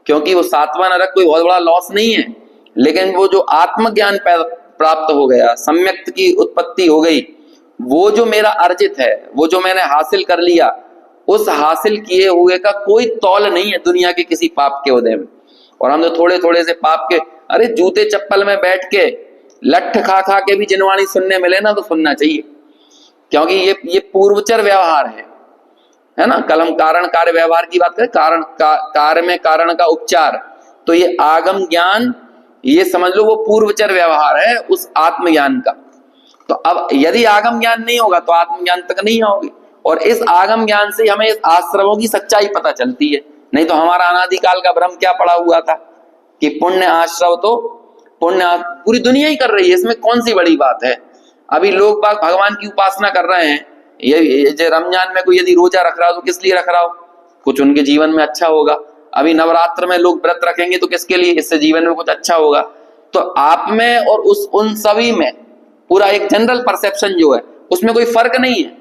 क्योंकि वो 7वां नरक कोई बहुत बड़ा लॉस नहीं है। लेकिन वो जो आत्मज्ञान प्राप्त हो गया, सम्यक्त की उत्पत्ति हो गई, वो जो मेरा अर्जित है, वो जो मैंने हासिल कर लिया, उस हासिल किए हुए का कोई तौल नहीं है दुनिया के किसी पाप के उदय में। और हम तो थोड़े थोड़े से पाप के, अरे जूते चप्पल में बैठ के लठ खा खा के भी जिनवाणी सुनने मिले ना तो सुनना चाहिए, क्योंकि ये पूर्वचर व्यवहार है ना। कल हम कारण कार्य व्यवहार की बात करें, कार्य में कारण का उपचार, तो ये आगम ज्ञान, ये समझ लो वो पूर्वचर व्यवहार है उस आत्मज्ञान का। तो अब यदि आगम ज्ञान नहीं होगा तो आत्मज्ञान तक नहीं आओगे, और इस आगम ज्ञान से हमें इस आश्रमों की सच्चाई पता चलती है। नहीं तो हमारा अनादिकाल का भ्रम क्या पड़ा हुआ था कि पुण्य आश्रव, तो पुण्य पूरी दुनिया ही कर रही है, इसमें कौन सी बड़ी बात है। अभी लोग बाग भगवान की उपासना कर रहे हैं, ये रमजान में कोई यदि रोजा रख रहा हो तो किस लिए रख रहा हो, कुछ उनके जीवन में अच्छा होगा। अभी नवरात्र में लोग व्रत रखेंगे तो किसके लिए, इससे जीवन में कुछ अच्छा होगा। तो आप में और उन सभी में पूरा एक जनरल परसेप्शन जो है उसमें कोई फर्क नहीं है,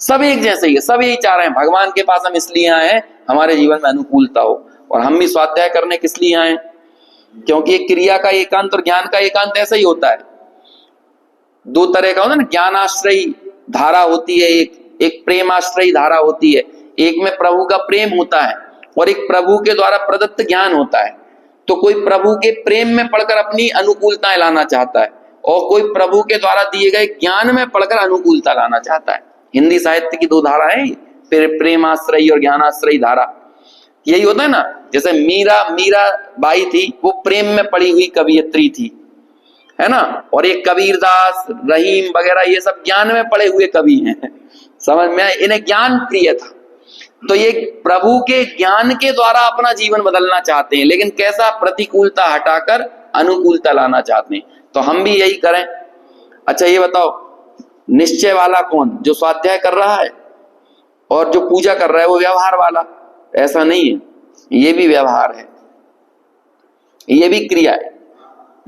सब एक जैसे ही है, सब यही चाह रहे हैं भगवान के पास हम इसलिए आए हैं हमारे जीवन में अनुकूलता हो। और हम भी स्वाध्याय करने किस लिए आए, क्योंकि एक क्रिया का एकांत और ज्ञान का एकांत ऐसा ही होता है। दो तरह का होता है ना, ज्ञानाश्रयी धारा होती है, एक प्रेमाश्रयी धारा होती है। एक में प्रभु का प्रेम होता है और एक प्रभु के द्वारा प्रदत्त ज्ञान होता है। तो कोई प्रभु के प्रेम में पढ़कर अपनी अनुकूलताएं लाना चाहता है और कोई प्रभु के द्वारा दिए गए ज्ञान में पढ़कर अनुकूलता लाना चाहता है। हिंदी साहित्य की दो धारा है, प्रेमाश्रयी और ज्ञानाश्रयी धारा। यही होता है ना, जैसे मीरा बाई थी, वो प्रेम में पड़ी हुई कवियत्री थी, है ना, और एक कबीरदास, रहीम वगैरह ये सब ज्ञान में पड़े हुए कवि हैं, समझ में, इन्हें ज्ञान प्रिय था। तो ये प्रभु के ज्ञान के द्वारा अपना जीवन बदलना चाहते हैं, लेकिन कैसा, प्रतिकूलता हटाकर अनुकूलता लाना चाहते हैं। तो हम भी यही करें। अच्छा ये बताओ, निश्चय वाला कौन, जो स्वाध्याय कर रहा है और जो पूजा कर रहा है वो व्यवहार वाला? ऐसा नहीं है, ये भी व्यवहार है, ये भी क्रिया है।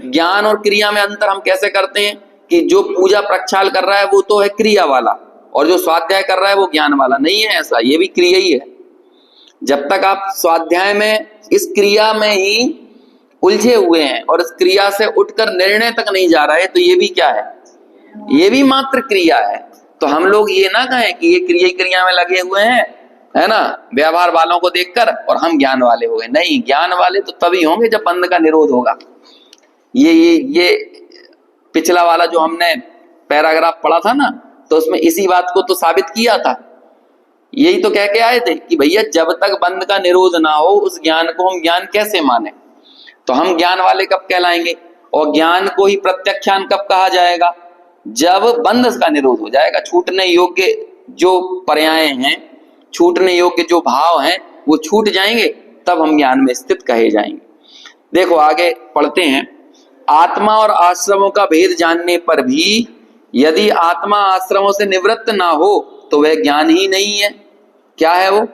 ज्ञान और क्रिया में अंतर हम कैसे करते हैं कि जो पूजा प्रक्षाल कर रहा है वो तो है क्रिया वाला, और जो स्वाध्याय कर रहा है वो ज्ञान वाला नहीं है। ऐसा, ये भी क्रिया ही है। जब तक आप स्वाध्याय में इस क्रिया में ही उलझे हुए हैं और इस क्रिया से उठकर निर्णय तक नहीं जा रहे, तो ये भी क्या है, ये भी मात्र क्रिया है। तो हम लोग ये ना कहें कि ये क्रिया में लगे हुए हैं, है ना, व्यवहार वालों को देखकर, और हम ज्ञान वाले हो गए। नहीं, ज्ञान वाले तो तभी होंगे जब बंध का निरोध होगा। ये पिछला वाला जो हमने पैराग्राफ पढ़ा था ना, तो उसमें इसी बात को तो साबित किया था। यही तो कह के आए थे कि भैया जब तक बंध का निरोध ना हो उस ज्ञान को हम ज्ञान कैसे माने। तो हम ज्ञान वाले कब कहलाएंगे, और ज्ञान को ही प्रत्यक्षान कब कहा जाएगा, जब बंध का निरोध हो जाएगा। छूटने योग्य जो पर्याय हैं, छूटने योग्य जो भाव हैं, वो छूट जाएंगे, तब हम ज्ञान में स्थित कहे जाएंगे। देखो आगे पढ़ते हैं। आत्मा और आश्रमों का भेद जानने पर भी यदि आत्मा आश्रमों से निवृत्त ना हो तो वह ज्ञान ही नहीं है। क्या है वो,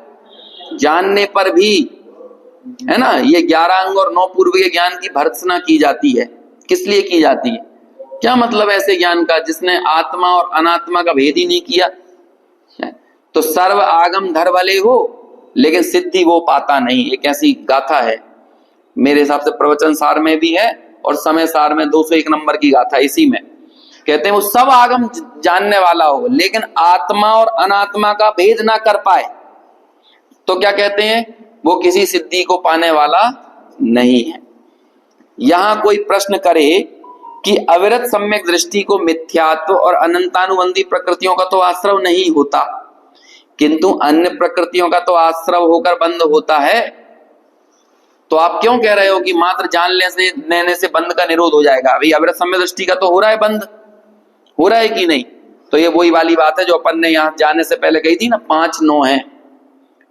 जानने पर भी, है ना। ये 11 अंग और 9 पूर्व के ज्ञान की भर्त्सना की जाती है। किस लिए की जाती है, क्या मतलब ऐसे ज्ञान का जिसने आत्मा और अनात्मा का भेद ही नहीं किया। तो सर्व आगम धर भले हो, लेकिन सिद्धि वो पाता नहीं। एक ऐसी गाथा है, मेरे हिसाब से प्रवचन सार में भी है और समय सार में 201 नंबर की गाथा। इसी में कहते हैं वो सब आगम जानने वाला हो, लेकिन आत्मा और अनात्मा का भेद ना कर पाए तो क्या कहते हैं, वो किसी सिद्धि को पाने वाला नहीं है। यहां कोई प्रश्न करे कि अविरत सम्यक दृष्टि को मिथ्यात्व और अनंतानुबंधी प्रकृतियों का तो आश्रव नहीं होता, किंतु अन्य प्रकृतियों का तो आश्रव होकर बंद होता है। तो आप क्यों कह रहे हो कि मात्र जान लेने से बंद का निरोध हो जाएगा? अभी अविरत सम्यक दृष्टि का तो हो रहा है, बंद हो रहा है कि नहीं? तो ये वही वाली बात है जो अपन ने यहां जाने से पहले कही थी ना, 5 9 है,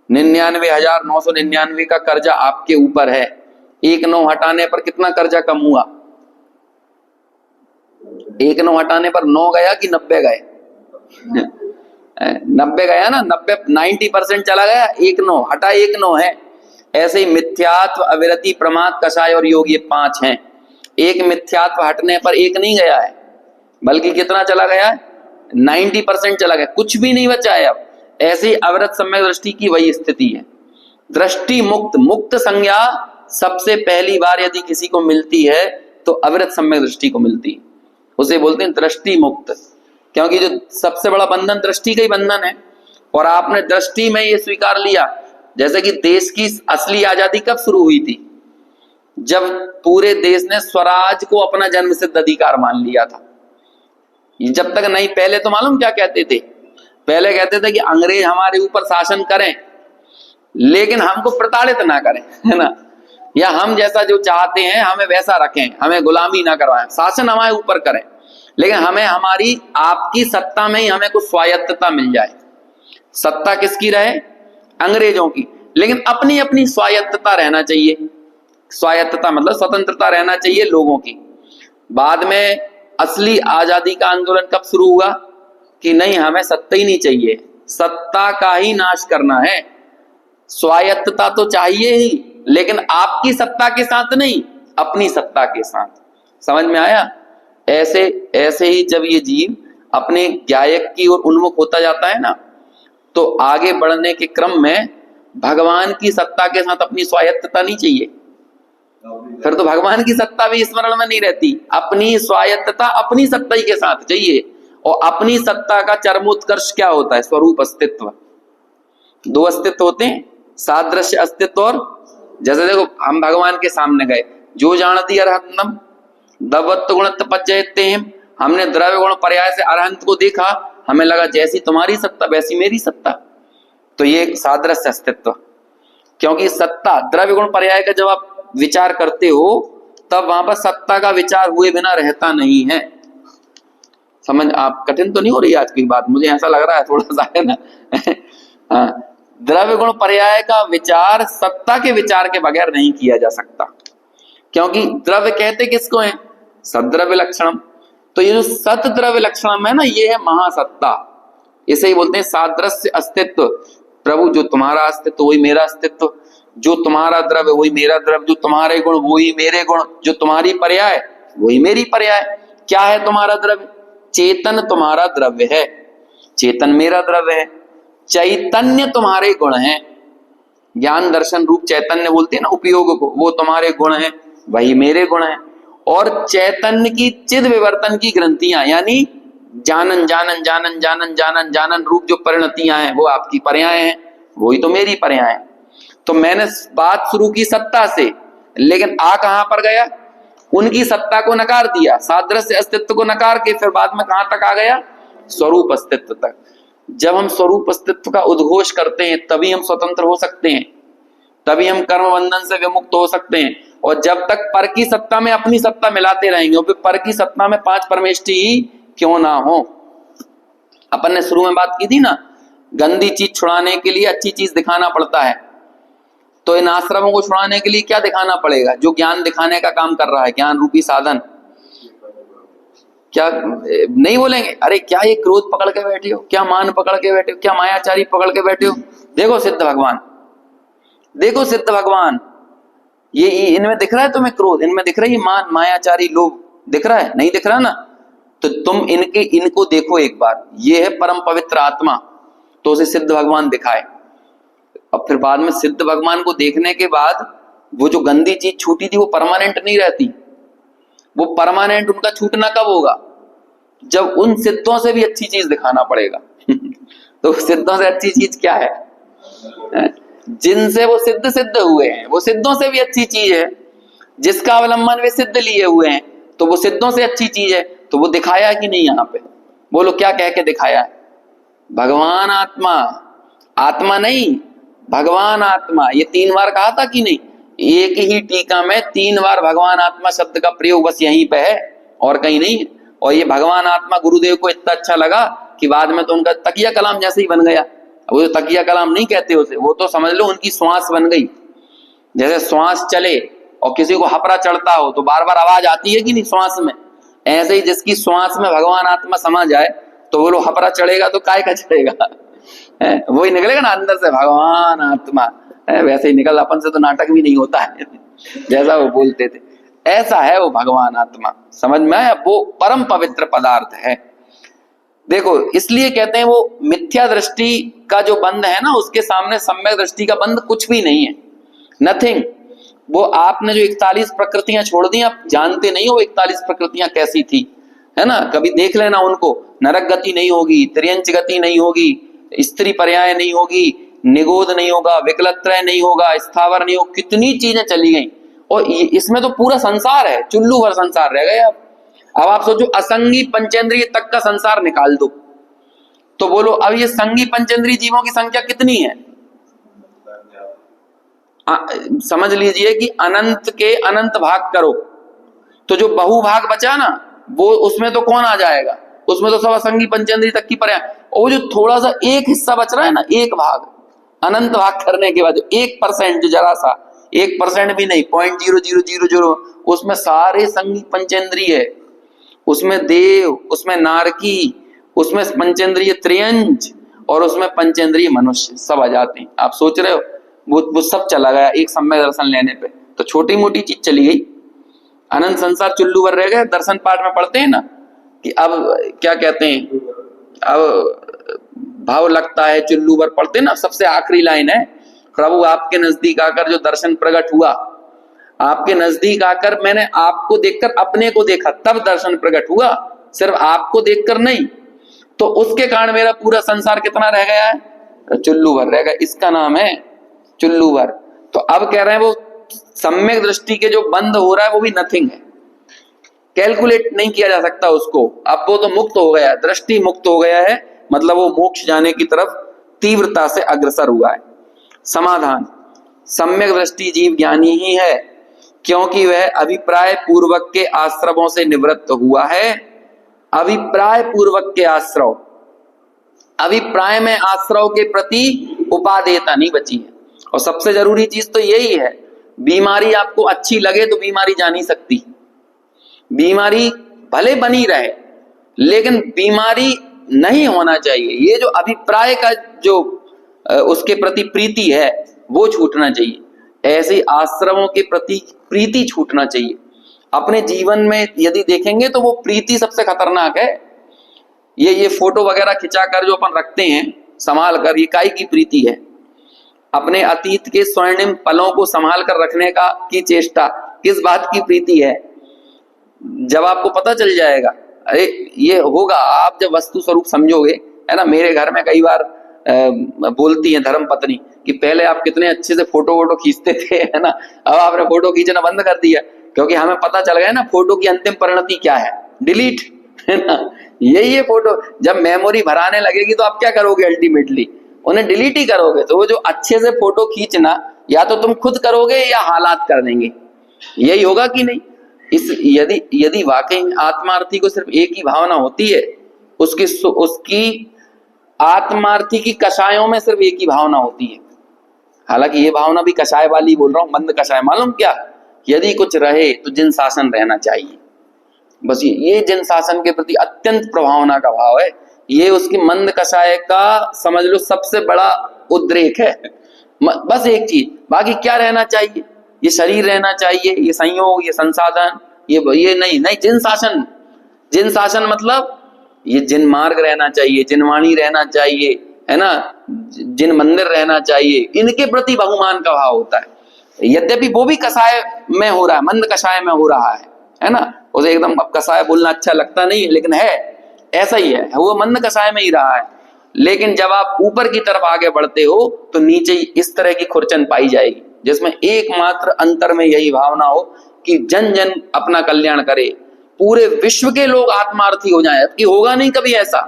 99,999 का कर्जा आपके ऊपर है। 1 9 हटाने पर कितना कर्जा कम हुआ? 1 9 हटाने पर 9 गया कि 90 गए? 90 गया ना, 90% चला गया। 1 9 हटा, 1 9 है। ऐसे ही मिथ्यात्व, अविरति, प्रमाद, कषाय और योग, ये 5 हैं। एक मिथ्यात्व हटने पर 1 नहीं गया है, बल्कि कितना चला गया है? 90% चला गया, कुछ भी नहीं बचा है अब। ऐसे ही अवृत सम्यक दृष्टि की वही स्थिति है। दृष्टि मुक्त, मुक्त संज्ञा सबसे पहली बार यदि किसी को मिलती है तो अवृत सम्यक दृष्टि को मिलती है, उसे बोलते हैं दृष्टि मुक्त। क्योंकि जो सबसे बड़ा बंधन दृष्टि का ही बंधन है, और आपने दृष्टि में ये स्वीकार लिया। जैसे कि देश की असली आजादी कब शुरू हुई थी? जब पूरे देश ने स्वराज को अपना जन्मसिद्ध अधिकार मान लिया था। जब तक नहीं, पहले तो मालूम क्या कहते थे? पहले कहते थे कि अंग्रेज हमारे ऊपर शासन करें लेकिन हमको प्रताड़ित ना करें, है ना, या हम जैसा जो चाहते हैं हमें वैसा रखें, हमें गुलामी ना करवाएं, शासन हमारे ऊपर करें, लेकिन हमें हमारी आपकी सत्ता में ही हमें कुछ स्वायत्तता मिल जाए। सत्ता किसकी रहे? अंग्रेजों की, लेकिन अपनी अपनी स्वायत्तता रहना चाहिए। स्वायत्तता मतलब स्वतंत्रता रहना चाहिए लोगों की। बाद में असली आजादी का आंदोलन कब शुरू हुआ? कि नहीं, हमें सत्ता ही नहीं चाहिए, सत्ता का ही नाश करना है। स्वायत्तता तो चाहिए ही, लेकिन आपकी सत्ता के साथ नहीं, अपनी सत्ता के साथ। समझ में आया? ऐसे ही जब ये जीव अपने ज्ञायक की ओर उन्मुख होता जाता है ना, तो आगे बढ़ने के क्रम में भगवान की सत्ता के साथ अपनी स्वायत्तता नहीं चाहिए, फिर तो भगवान की सत्ता भी स्मरण में नहीं रहती। अपनी स्वायत्तता अपनी सत्ता ही के साथ चाहिए। और अपनी सत्ता का चरमोत्कर्ष क्या होता है? स्वरूप अस्तित्व। दो अस्तित्व होते हैं, सादृश्य अस्तित्व और, जैसे देखो हम भगवान के सामने गए, जो जानती अरहंतम दवत्व गुण तपज्जयते हैं, हमने द्रव्य गुण पर्याय से अरहंत को देखा, हमें लगा जैसी तुम्हारी सत्ता वैसी मेरी सत्ता। तो ये सादृश्य अस्तित्व, क्योंकि सत्ता द्रव्य गुण पर्याय का जब आप विचार करते हो तब वहां पर सत्ता का विचार हुए बिना रहता नहीं है। समझ आप कठिन तो नहीं हो रही आज की बात? मुझे ऐसा लग रहा है थोड़ा सा, है ना। द्रव्य गुण पर्याय का विचार सत्ता के विचार के बगैर नहीं किया जा सकता, क्योंकि द्रव्य कहते किसको है? सद्द्रव्य लक्षणम। तो ये जो सत द्रव्य लक्षणम है ना, ये है महासत्ता। इसे ही बोलते हैं सादृश्य अस्तित्व। प्रभु जो तुम्हारा अस्तित्व वही मेरा अस्तित्व, जो तुम्हारा द्रव्य वही मेरा द्रव्य, जो तुम्हारे गुण वही मेरे गुण, जो तुम्हारी पर्याय वही मेरी पर्याय। क्या है तुम्हारा द्रव्य? चेतन तुम्हारा द्रव्य है, चेतन मेरा द्रव्य है। चैतन्य तुम्हारे गुण हैं, ज्ञान दर्शन रूप चैतन्य बोलते हैं ना उपयोग को, वो तुम्हारे गुण हैं, वही मेरे गुण हैं। और चैतन्य की चिद विवर्तन की ग्रंथियां, यानी जानन जानन जानन जानन जानन जानन रूप जो परिणतियां हैं, वो आपकी पर्याय हैं, वही तो मेरी पर्याय हैं। तो मैंने बात शुरू की सत्ता से, लेकिन आ कहां पर गया? उनकी सत्ता को नकार दिया, सादृश्य अस्तित्व को नकार के फिर बाद में कहां तक आ गया? स्वरूप अस्तित्व तक। जब हम स्वरूप अस्तित्व का उद्घोष करते हैं तभी हम स्वतंत्र हो सकते हैं, तभी हम कर्म बंधन से विमुक्त हो सकते हैं। और जब तक पर की सत्ता में अपनी सत्ता मिलाते रहेंगे, और फिर पर की सत्ता में पांच परमेष्टि ही क्यों ना हो। अपन ने शुरू में बात की थी ना, गंदी चीज छुड़ाने के लिए अच्छी चीज दिखाना पड़ता है। तो इन आश्रमों को छुड़ाने के लिए क्या दिखाना पड़ेगा? जो ज्ञान दिखाने का काम कर रहा है, ज्ञान रूपी साधन। क्या नहीं बोलेंगे? अरे क्या ये क्रोध पकड़ के बैठे हो, क्या मान पकड़ के बैठे हो, क्या मायाचारी पकड़ के बैठे हो? देखो सिद्ध भगवान, देखो सिद्ध भगवान, ये इनमें दिख रहा है तुम्हें क्रोध, इनमें दिख रही है मान, मायाचारी लोभ, दिख रहा है? नहीं दिख रहा ना? तो तुम इनको देखो एक बार, ये है परम पवित्र आत्मा। तो उसे सिद्ध भगवान दिखाए। अब फिर बाद में सिद्ध भगवान को देखने के बाद वो जो गंदी चीज छूटी थी वो परमानेंट नहीं रहती। वो परमानेंट उनका छूटना कब होगा? जब उन सिद्धों से भी अच्छी चीज दिखाना पड़ेगा। तो सिद्धों से अच्छी चीज क्या है? जिनसे वो सिद्ध हुए हैं, वो सिद्धों से भी अच्छी चीज है। जिसका अवलंबन वे सिद्ध लिए हुए हैं, तो वो सिद्धों से अच्छी चीज है। तो वो दिखाया कि नहीं? यहाँ पे बोलो क्या कह के दिखाया है? भगवान आत्मा, आत्मा नहीं भगवान आत्मा। ये 3 बार कहा था कि नहीं? एक ही टीका में 3 बार भगवान आत्मा शब्द का प्रयोग बस यहीं पे है और कहीं नहीं है। और ये भगवान आत्मा गुरुदेव को इतना अच्छा लगा कि बाद में तो उनका तकिया कलाम जैसे ही बन गया। वो जो तकिया कलाम नहीं कहते उसे, वो तो समझ लो उनकी श्वास बन गई। जैसे श्वास चले और किसी को हपरा चढ़ता हो तो बार बार आवाज आती है कि नहीं श्वास में, ऐसे ही जिसकी श्वास में भगवान आत्मा समा जाए तो वो लोग हपरा चढ़ेगा तो काय का चढ़ेगा, वही निकलेगा ना अंदर से भगवान आत्मा। वैसे ही निकल, अपन से तो नाटक भी नहीं होता है। जैसा वो बोलते थे ऐसा है वो भगवान आत्मा। समझ में आया? वो परम पवित्र पदार्थ है। देखो इसलिए कहते हैं वो मिथ्या दृष्टि का जो बंध है ना, उसके सामने सम्यक दृष्टि का बंध कुछ भी नहीं है, नथिंग। वो आपने जो 41 प्रकृतियां छोड़ दी, आप जानते नहीं हो 41 प्रकृतियां कैसी थी, है ना। कभी देख लेना उनको, नरक गति नहीं होगी, त्रियंच गति नहीं होगी, स्त्री पर्याय नहीं होगी, निगोद नहीं होगा, विकलत्रय नहीं होगा, स्थावर नहीं होगा, कितनी चीजें चली गई। और इसमें तो पूरा संसार है, चुल्लू भर संसार रह गया। अब आप सोचो असंगी पंचेंद्रिय तक का संसार निकाल दो, तो बोलो अब ये संगी पंचेंद्रिय जीवों की संख्या कितनी है? समझ लीजिए कि अनंत के अनंत भाग करो तो जो बहुभाग बचा ना, वो उसमें तो कौन आ जाएगा? उसमें तो सब असंगी पंचेंद्रिय तक की पर्याय। और वो जो थोड़ा सा एक हिस्सा बच रहा है ना, एक भाग, अनंत भाग करने के बाद जो 1%, जो जरा सा 1% भी नहीं, 0.0000, उसमें सारे संगी पंचेंद्रिय है, उसमें देव, उसमें नारकी, उसमें पंचेंद्रिय त्रियंच, और उसमें पंचेंद्रिय मनुष्य, सब आ जाते हैं। आप सोच रहे हो वो सब चला गया एक सम्यक दर्शन लेने पे, तो छोटी मोटी चीज चली गई, अनंत संसार चुल्लू भर रह गए। दर्शन पाठ में पढ़ते हैं ना कि अब क्या कहते हैं, अब भाव लगता है चुल्लू भर, पढ़ते हैं ना, सबसे आखिरी लाइन है, प्रभु आपके नजदीक आकर जो दर्शन प्रकट हुआ, आपके नजदीक आकर मैंने आपको देखकर अपने को देखा, तब दर्शन प्रकट हुआ, सिर्फ आपको देखकर नहीं। तो उसके कारण मेरा पूरा संसार कितना रह गया है? चुल्लू भर रह गया, इसका नाम है चुल्लू भर। तो अब कह रहे हैं वो सम्यक दृष्टि के जो बंद हो रहा है वो भी नथिंग है, कैलकुलेट नहीं किया जा सकता उसको। अब वो तो मुक्त हो गया, दृष्टि मुक्त हो गया है, मतलब वो मोक्ष जाने की तरफ तीव्रता से अग्रसर हुआ है। समाधान, सम्यक दृष्टि जीव ज्ञानी ही है, क्योंकि वह अभिप्राय पूर्वक के आश्रवों से निवृत्त हुआ है। अभिप्राय पूर्वक के आश्रव, अभिप्राय में आश्रव के प्रति उपादेयता नहीं बची है। और सबसे जरूरी चीज तो यही है, बीमारी आपको अच्छी लगे तो बीमारी जा नहीं सकती, बीमारी भले बनी रहे लेकिन बीमारी नहीं होना चाहिए। ये जो अभिप्राय का जो उसके प्रति प्रीति है वो छूटना चाहिए, ऐसे आश्रमों के प्रति प्रीति छूटना चाहिए। अपने जीवन में यदि देखेंगे तो वो प्रीति सबसे खतरनाक है। ये फोटो वगैरह खिंचाकर जो अपन रखते हैं संभाल कर, ये काई की प्रीति है? अपने अतीत के स्वर्णिम पलों को संभाल कर रखने की चेष्टा किस बात की प्रीति है? जब आपको पता चल जाएगा, अरे ये होगा, आप जब वस्तु स्वरूप समझोगे, है ना। मेरे घर में कई बार बोलती है धर्म पत्नी कि पहले आप कितने अच्छे से फोटो वोटो खींचते थे, है ना, अब आपने फोटो खींचना बंद कर दिया, क्योंकि हमें पता चल गया ना फोटो की अंतिम परिणति क्या है, डिलीट, है ना। ये फोटो जब मेमोरी भराने लगेगी तो आप क्या करोगे? अल्टीमेटली उन्हें डिलीट ही करोगे। तो वो जो अच्छे से फोटो खींचना या तो तुम खुद करोगे या हालात कर देंगे, यही होगा कि नहीं? यदि वाकई आत्मार्थी को सिर्फ एक ही भावना होती है, उसकी आत्मार्थी की कषायों में सिर्फ एक ही भावना होती है। हालांकि ये भावना भी कषाय वाली बोल रहा हूं, मंद कषाय। मालूम क्या? यदि कुछ रहे तो जिन शासन रहना चाहिए, बस ये जिन शासन के प्रति अत्यंत प्रभावना का भाव है, ये उसकी मंद कषाय का समझ लो सबसे बड़ा उद्रेक है। बस एक चीज, बाकी क्या रहना चाहिए? ये शरीर रहना चाहिए, ये संयोग, ये संसाधन, ये नहीं जिन शासन। जिन शासन मतलब ये जिन मार्ग रहना चाहिए, जिन वाणी रहना चाहिए, है ना, जिन मंदिर रहना चाहिए, इनके प्रति बहुमान का भाव होता है। यद्यपि वो भी कषाय में हो रहा है, मंद कषाय में हो रहा है ना। उसे एकदम कषाय बोलना अच्छा लगता नहीं है, लेकिन है ऐसा ही है, वो मंद कषाय में ही रहा है। लेकिन जब आप ऊपर की तरफ आगे बढ़ते हो तो नीचे इस तरह की खुरचन पाई जाएगी, जिसमें एकमात्र अंतर में यही भावना हो कि जन जन अपना कल्याण करे, पूरे विश्व के लोग आत्मार्थी हो जाएं। कि होगा नहीं कभी ऐसा,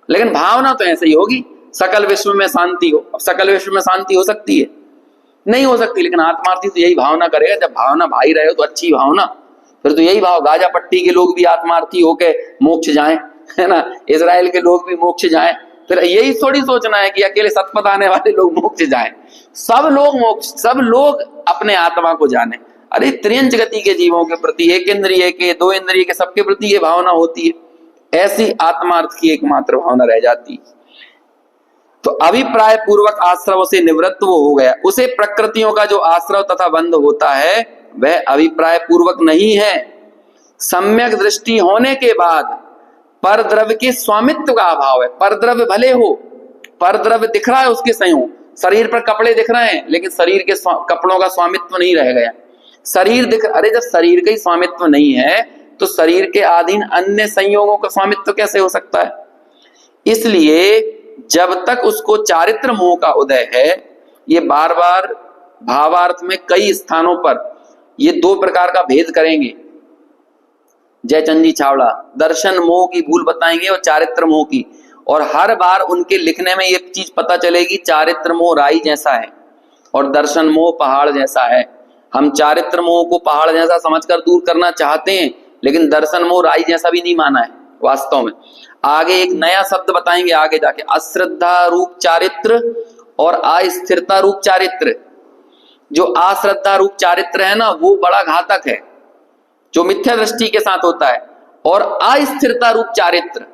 लेकिन भावना तो ऐसे ही होगी, सकल विश्व में शांति हो। अब सकल विश्व में शांति हो सकती है? नहीं हो सकती, लेकिन आत्मार्थी तो यही भावना करेगा। जब भावना भाई रहे हो तो अच्छी भावना, फिर तो यही भाव, गाजा पट्टी के लोग भी आत्मार्थी होके मोक्ष जाएं, है ना, इजराइल के लोग भी मोक्ष जाएं। फिर यही थोड़ी सोचना है कि अकेले सतपथ आने वाले लोग मोक्ष जाएं, सब लोग मोक्ष, सब लोग अपने आत्मा को जाने। अरे त्रियंच गति के जीवों के प्रति, एक इंद्रिय के, दो इंद्रिय के, सबके प्रति ये भावना होती है। ऐसी आत्मार्थ की एकमात्र भावना रह जाती है। तो अभिप्राय पूर्वक आश्रव से निवृत्त वो हो गया। उसे प्रकृतियों का जो आश्रव तथा बंध होता है वह अभिप्राय पूर्वक नहीं है। सम्यक दृष्टि होने के बाद पर द्रव्य के स्वामित्व का अभाव है। पर द्रव्य भले हो, पर द्रव्य दिख रहा है उसके संयोग, शरीर पर कपड़े दिख रहे हैं लेकिन शरीर के कपड़ों का स्वामित्व नहीं रह गया। शरीर दिख, अरे जब शरीर का ही स्वामित्व नहीं है तो शरीर के अधीन अन्य संयोगों का स्वामित्व कैसे हो सकता है? इसलिए जब तक उसको चारित्र मोह का उदय है, ये बार बार भावार्थ में कई स्थानों पर ये दो प्रकार का भेद करेंगे जयचंद जी छावड़ा, दर्शन मोह की भूल बताएंगे और चारित्र मोह की, और हर बार उनके लिखने में ये चीज पता चलेगी, चारित्र मोह राई जैसा है और दर्शन मोह पहाड़ जैसा है। हम चारित्र मोह को पहाड़ जैसा समझकर दूर करना चाहते हैं लेकिन दर्शन मोह राई जैसा भी नहीं माना है वास्तव में। आगे एक नया शब्द बताएंगे आगे जाके, अश्रद्धा रूप चारित्र और अस्थिरता रूप चारित्र। जो अश्रद्धा रूप चारित्र है ना वो बड़ा घातक है, जो मिथ्या दृष्टि के साथ होता है, और अस्थिरता रूप चारित्र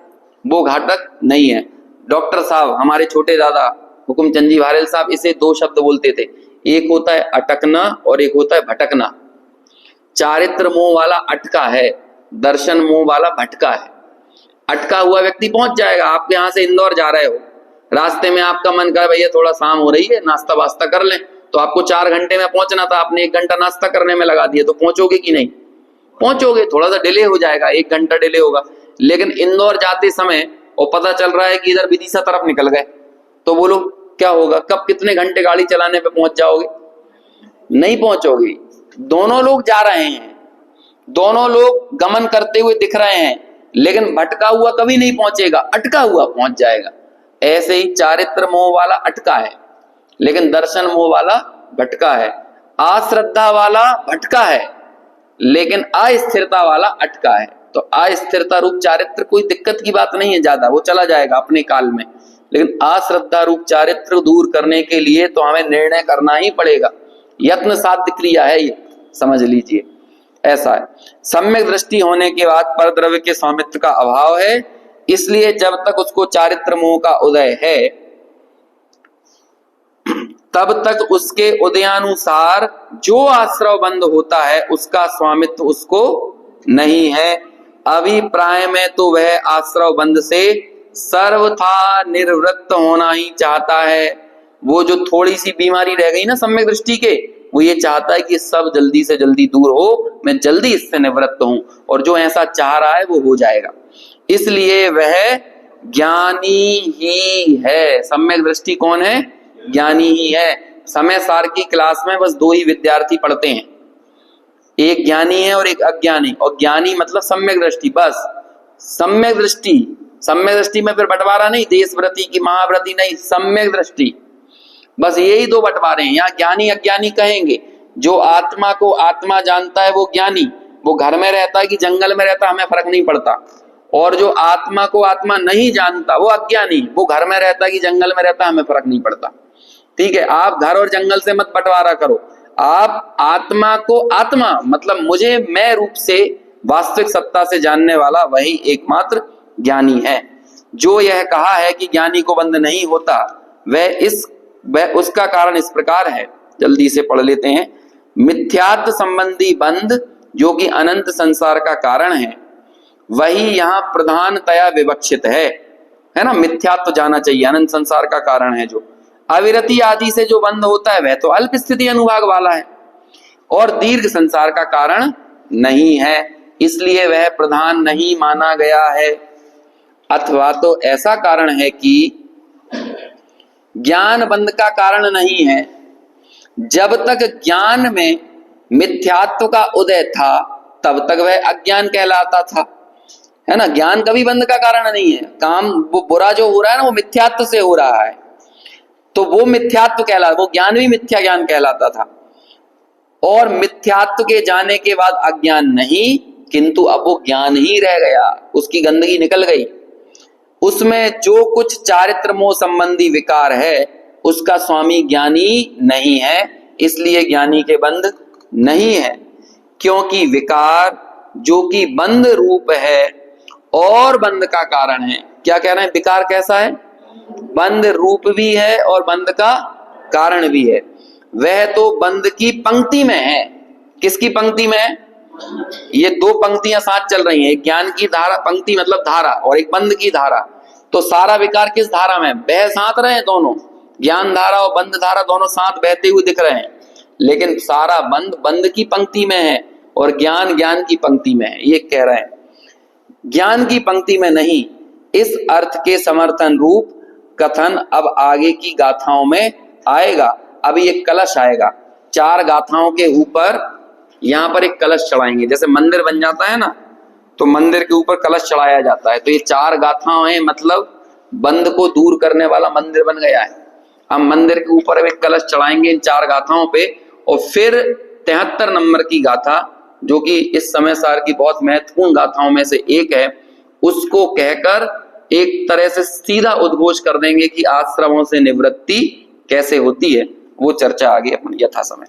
वो घातक नहीं है। डॉक्टर साहब हमारे छोटे दादा हुकुमचंद जी भारल साहब इसे दो शब्द बोलते थे, एक होता है अटकना और एक होता है भटकना। चारित्र मोह वाला अटका है, दर्शन मोह वाला भटका है। अटका हुआ व्यक्ति पहुंच जाएगा, आप यहां से इंदौर जा रहे हो, रास्ते में आपका मन कर भैया थोड़ा शाम हो रही है नाश्ता वास्ता कर लें, तो आपको 4 घंटे में पहुंचना था, आपने 1 घंटा नाश्ता करने में लगा दिया, तो पहुंचोगे कि नहीं? पहुंचोगे, थोड़ा सा डिले हो जाएगा, 1 घंटा डिले होगा। लेकिन इंदौर जाते समय और पता चल रहा है कि इधर विदिशा तरफ निकल गए, तो बोलो क्या होगा? कब कितने घंटे गाड़ी चलाने पे पहुंच जाओगे? नहीं पहुंचोगे। दोनों लोग जा रहे हैं, दोनों लोग गमन करते हुए दिख रहे हैं, लेकिन भटका हुआ कभी नहीं पहुंचेगा, अटका हुआ पहुंच जाएगा। ऐसे ही चारित्र मोह वाला अटका है लेकिन दर्शन मोह वाला भटका है, अश्रद्धा वाला भटका है लेकिन अस्थिरता वाला अटका है। तो अस्थिरता रूप चारित्र कोई दिक्कत की बात नहीं है ज्यादा, वो चला जाएगा अपने काल में, लेकिन अश्रद्धा रूप चारित्र दूर करने के लिए तो हमें निर्णय करना ही पड़ेगा, यत्न साध्य क्रिया है ये, समझ लीजिए। ऐसा है, सम्यक दृष्टि होने के बाद पर द्रव्य के स्वामित्व का अभाव है, इसलिए जब तक उसको चारित्र मोह का उदय है तब तक उसके उदयानुसार जो आश्रव बंद होता है उसका स्वामित्व उसको नहीं है। अभिप्राय में तो वह आश्रव बंद से सर्वथा निर्वृत्त होना ही चाहता है। वो जो थोड़ी सी बीमारी रह गई ना सम्यक दृष्टि के, वो ये चाहता है कि सब जल्दी से जल्दी दूर हो, मैं जल्दी इससे निवृत्त हूं, और जो ऐसा चाह रहा है वो हो जाएगा। इसलिए वह ज्ञानी ही है। सम्यक दृष्टि कौन है? ज्ञानी ही है। समय सार की क्लास में बस 2 ही विद्यार्थी पढ़ते हैं, एक ज्ञानी है और एक अज्ञानी, और ज्ञानी मतलब सम्यक दृष्टि, बस सम्यक दृष्टि। सम्यक दृष्टि में फिर बंटवारा नहीं, देशव्रति की महाव्रति नहीं, सम्यक दृष्टि, बस यही 2 बंटवारे हैं। यहाँ ज्ञानी अज्ञानी कहेंगे। जो आत्मा को आत्मा जानता है वो ज्ञानी, वो घर में रहता है कि जंगल में रहता है हमें फर्क नहीं पड़ता, और जो आत्मा को आत्मा नहीं जानता वो अज्ञानी, वो घर में रहता है कि जंगल में रहता है हमें फर्क नहीं पड़ता। ठीक है, आप घर और जंगल से मत बंटवारा करो, आप आत्मा को आत्मा मतलब मुझे मैं रूप से वास्तविक सत्ता से जानने वाला वही एकमात्र ज्ञानी है। जो यह कहा है कि ज्ञानी को बंध नहीं होता, वह उसका कारण इस प्रकार है, जल्दी से पढ़ लेते हैं। मिथ्यात्व संबंधी बंध जो कि अनंत संसार का कारण है, वही यहाँ प्रधानतया विवक्षित है ना। मिथ्यात्व जाना चाहिए, अनंत संसार का कारण है। जो अविरति आदि से जो बंध होता है वह तो अल्प स्थिति अनुभाग वाला है और दीर्घ संसार का कारण नहीं है, इसलिए वह प्रधान नहीं माना गया है। अथवा तो ऐसा कारण है कि ज्ञान बंध का कारण नहीं है। जब तक ज्ञान में मिथ्यात्व का उदय था तब तक वह अज्ञान कहलाता था, है ना। ज्ञान कभी बंध का कारण नहीं है। काम वो बुरा जो हो रहा है ना वो मिथ्यात्व से हो रहा है, तो वो मिथ्यात्व कहलाता, वो ज्ञान भी मिथ्या ज्ञान कहलाता था। और मिथ्यात्व के जाने के बाद अज्ञान नहीं, किंतु अब वो ज्ञान ही रह गया, उसकी गंदगी निकल गई। उसमें जो कुछ चारित्र मोह संबंधी विकार है उसका स्वामी ज्ञानी नहीं है, इसलिए ज्ञानी के बंध नहीं है। क्योंकि विकार जो कि बंध रूप है और बंध का कारण है। क्या कह रहे हैं? विकार कैसा है? बंध रूप भी है और बंध का कारण भी है। वह तो बंध की पंक्ति में है। किसकी पंक्ति में है? ये दो पंक्तियां साथ चल रही हैं, एक ज्ञान की धारा पंक्ति मतलब धारा और एक बंध की धारा। तो सारा विकार किस धारा में बह साथ रहे हैं, दोनों ज्ञान धारा और बंध धारा दोनों साथ बहते हुए दिख रहे हैं, लेकिन सारा बंध बंध की पंक्ति में है और ज्ञान ज्ञान की पंक्ति में है, ये कह रहे हैं। ज्ञान की पंक्ति में नहीं। इस अर्थ के समर्थन रूप कथन अब आगे की गाथाओं में आएगा। अब ये कलश आएगा, 4 गाथाओं के ऊपर यहां पर एक कलश चढ़ाएंगे। जैसे मंदिर बन जाता है ना, तो मंदिर के ऊपर कलश चढ़ाया जाता है। तो ये 4 गाथाएं हैं, मतलब बंध को दूर करने वाला मंदिर बन गया है। हम मंदिर के ऊपर अब एक कलश चढ़ाएंगे इन 4 गाथाओं पे, और फिर 73 नंबर की गाथा, जो कि इस समय सार की बहुत महत्वपूर्ण गाथाओं में से एक है, उसको कहकर एक तरह से सीधा उद्घोष कर देंगे कि आश्रमों से निवृत्ति कैसे होती है। वो चर्चा आगे अपन यथा समय।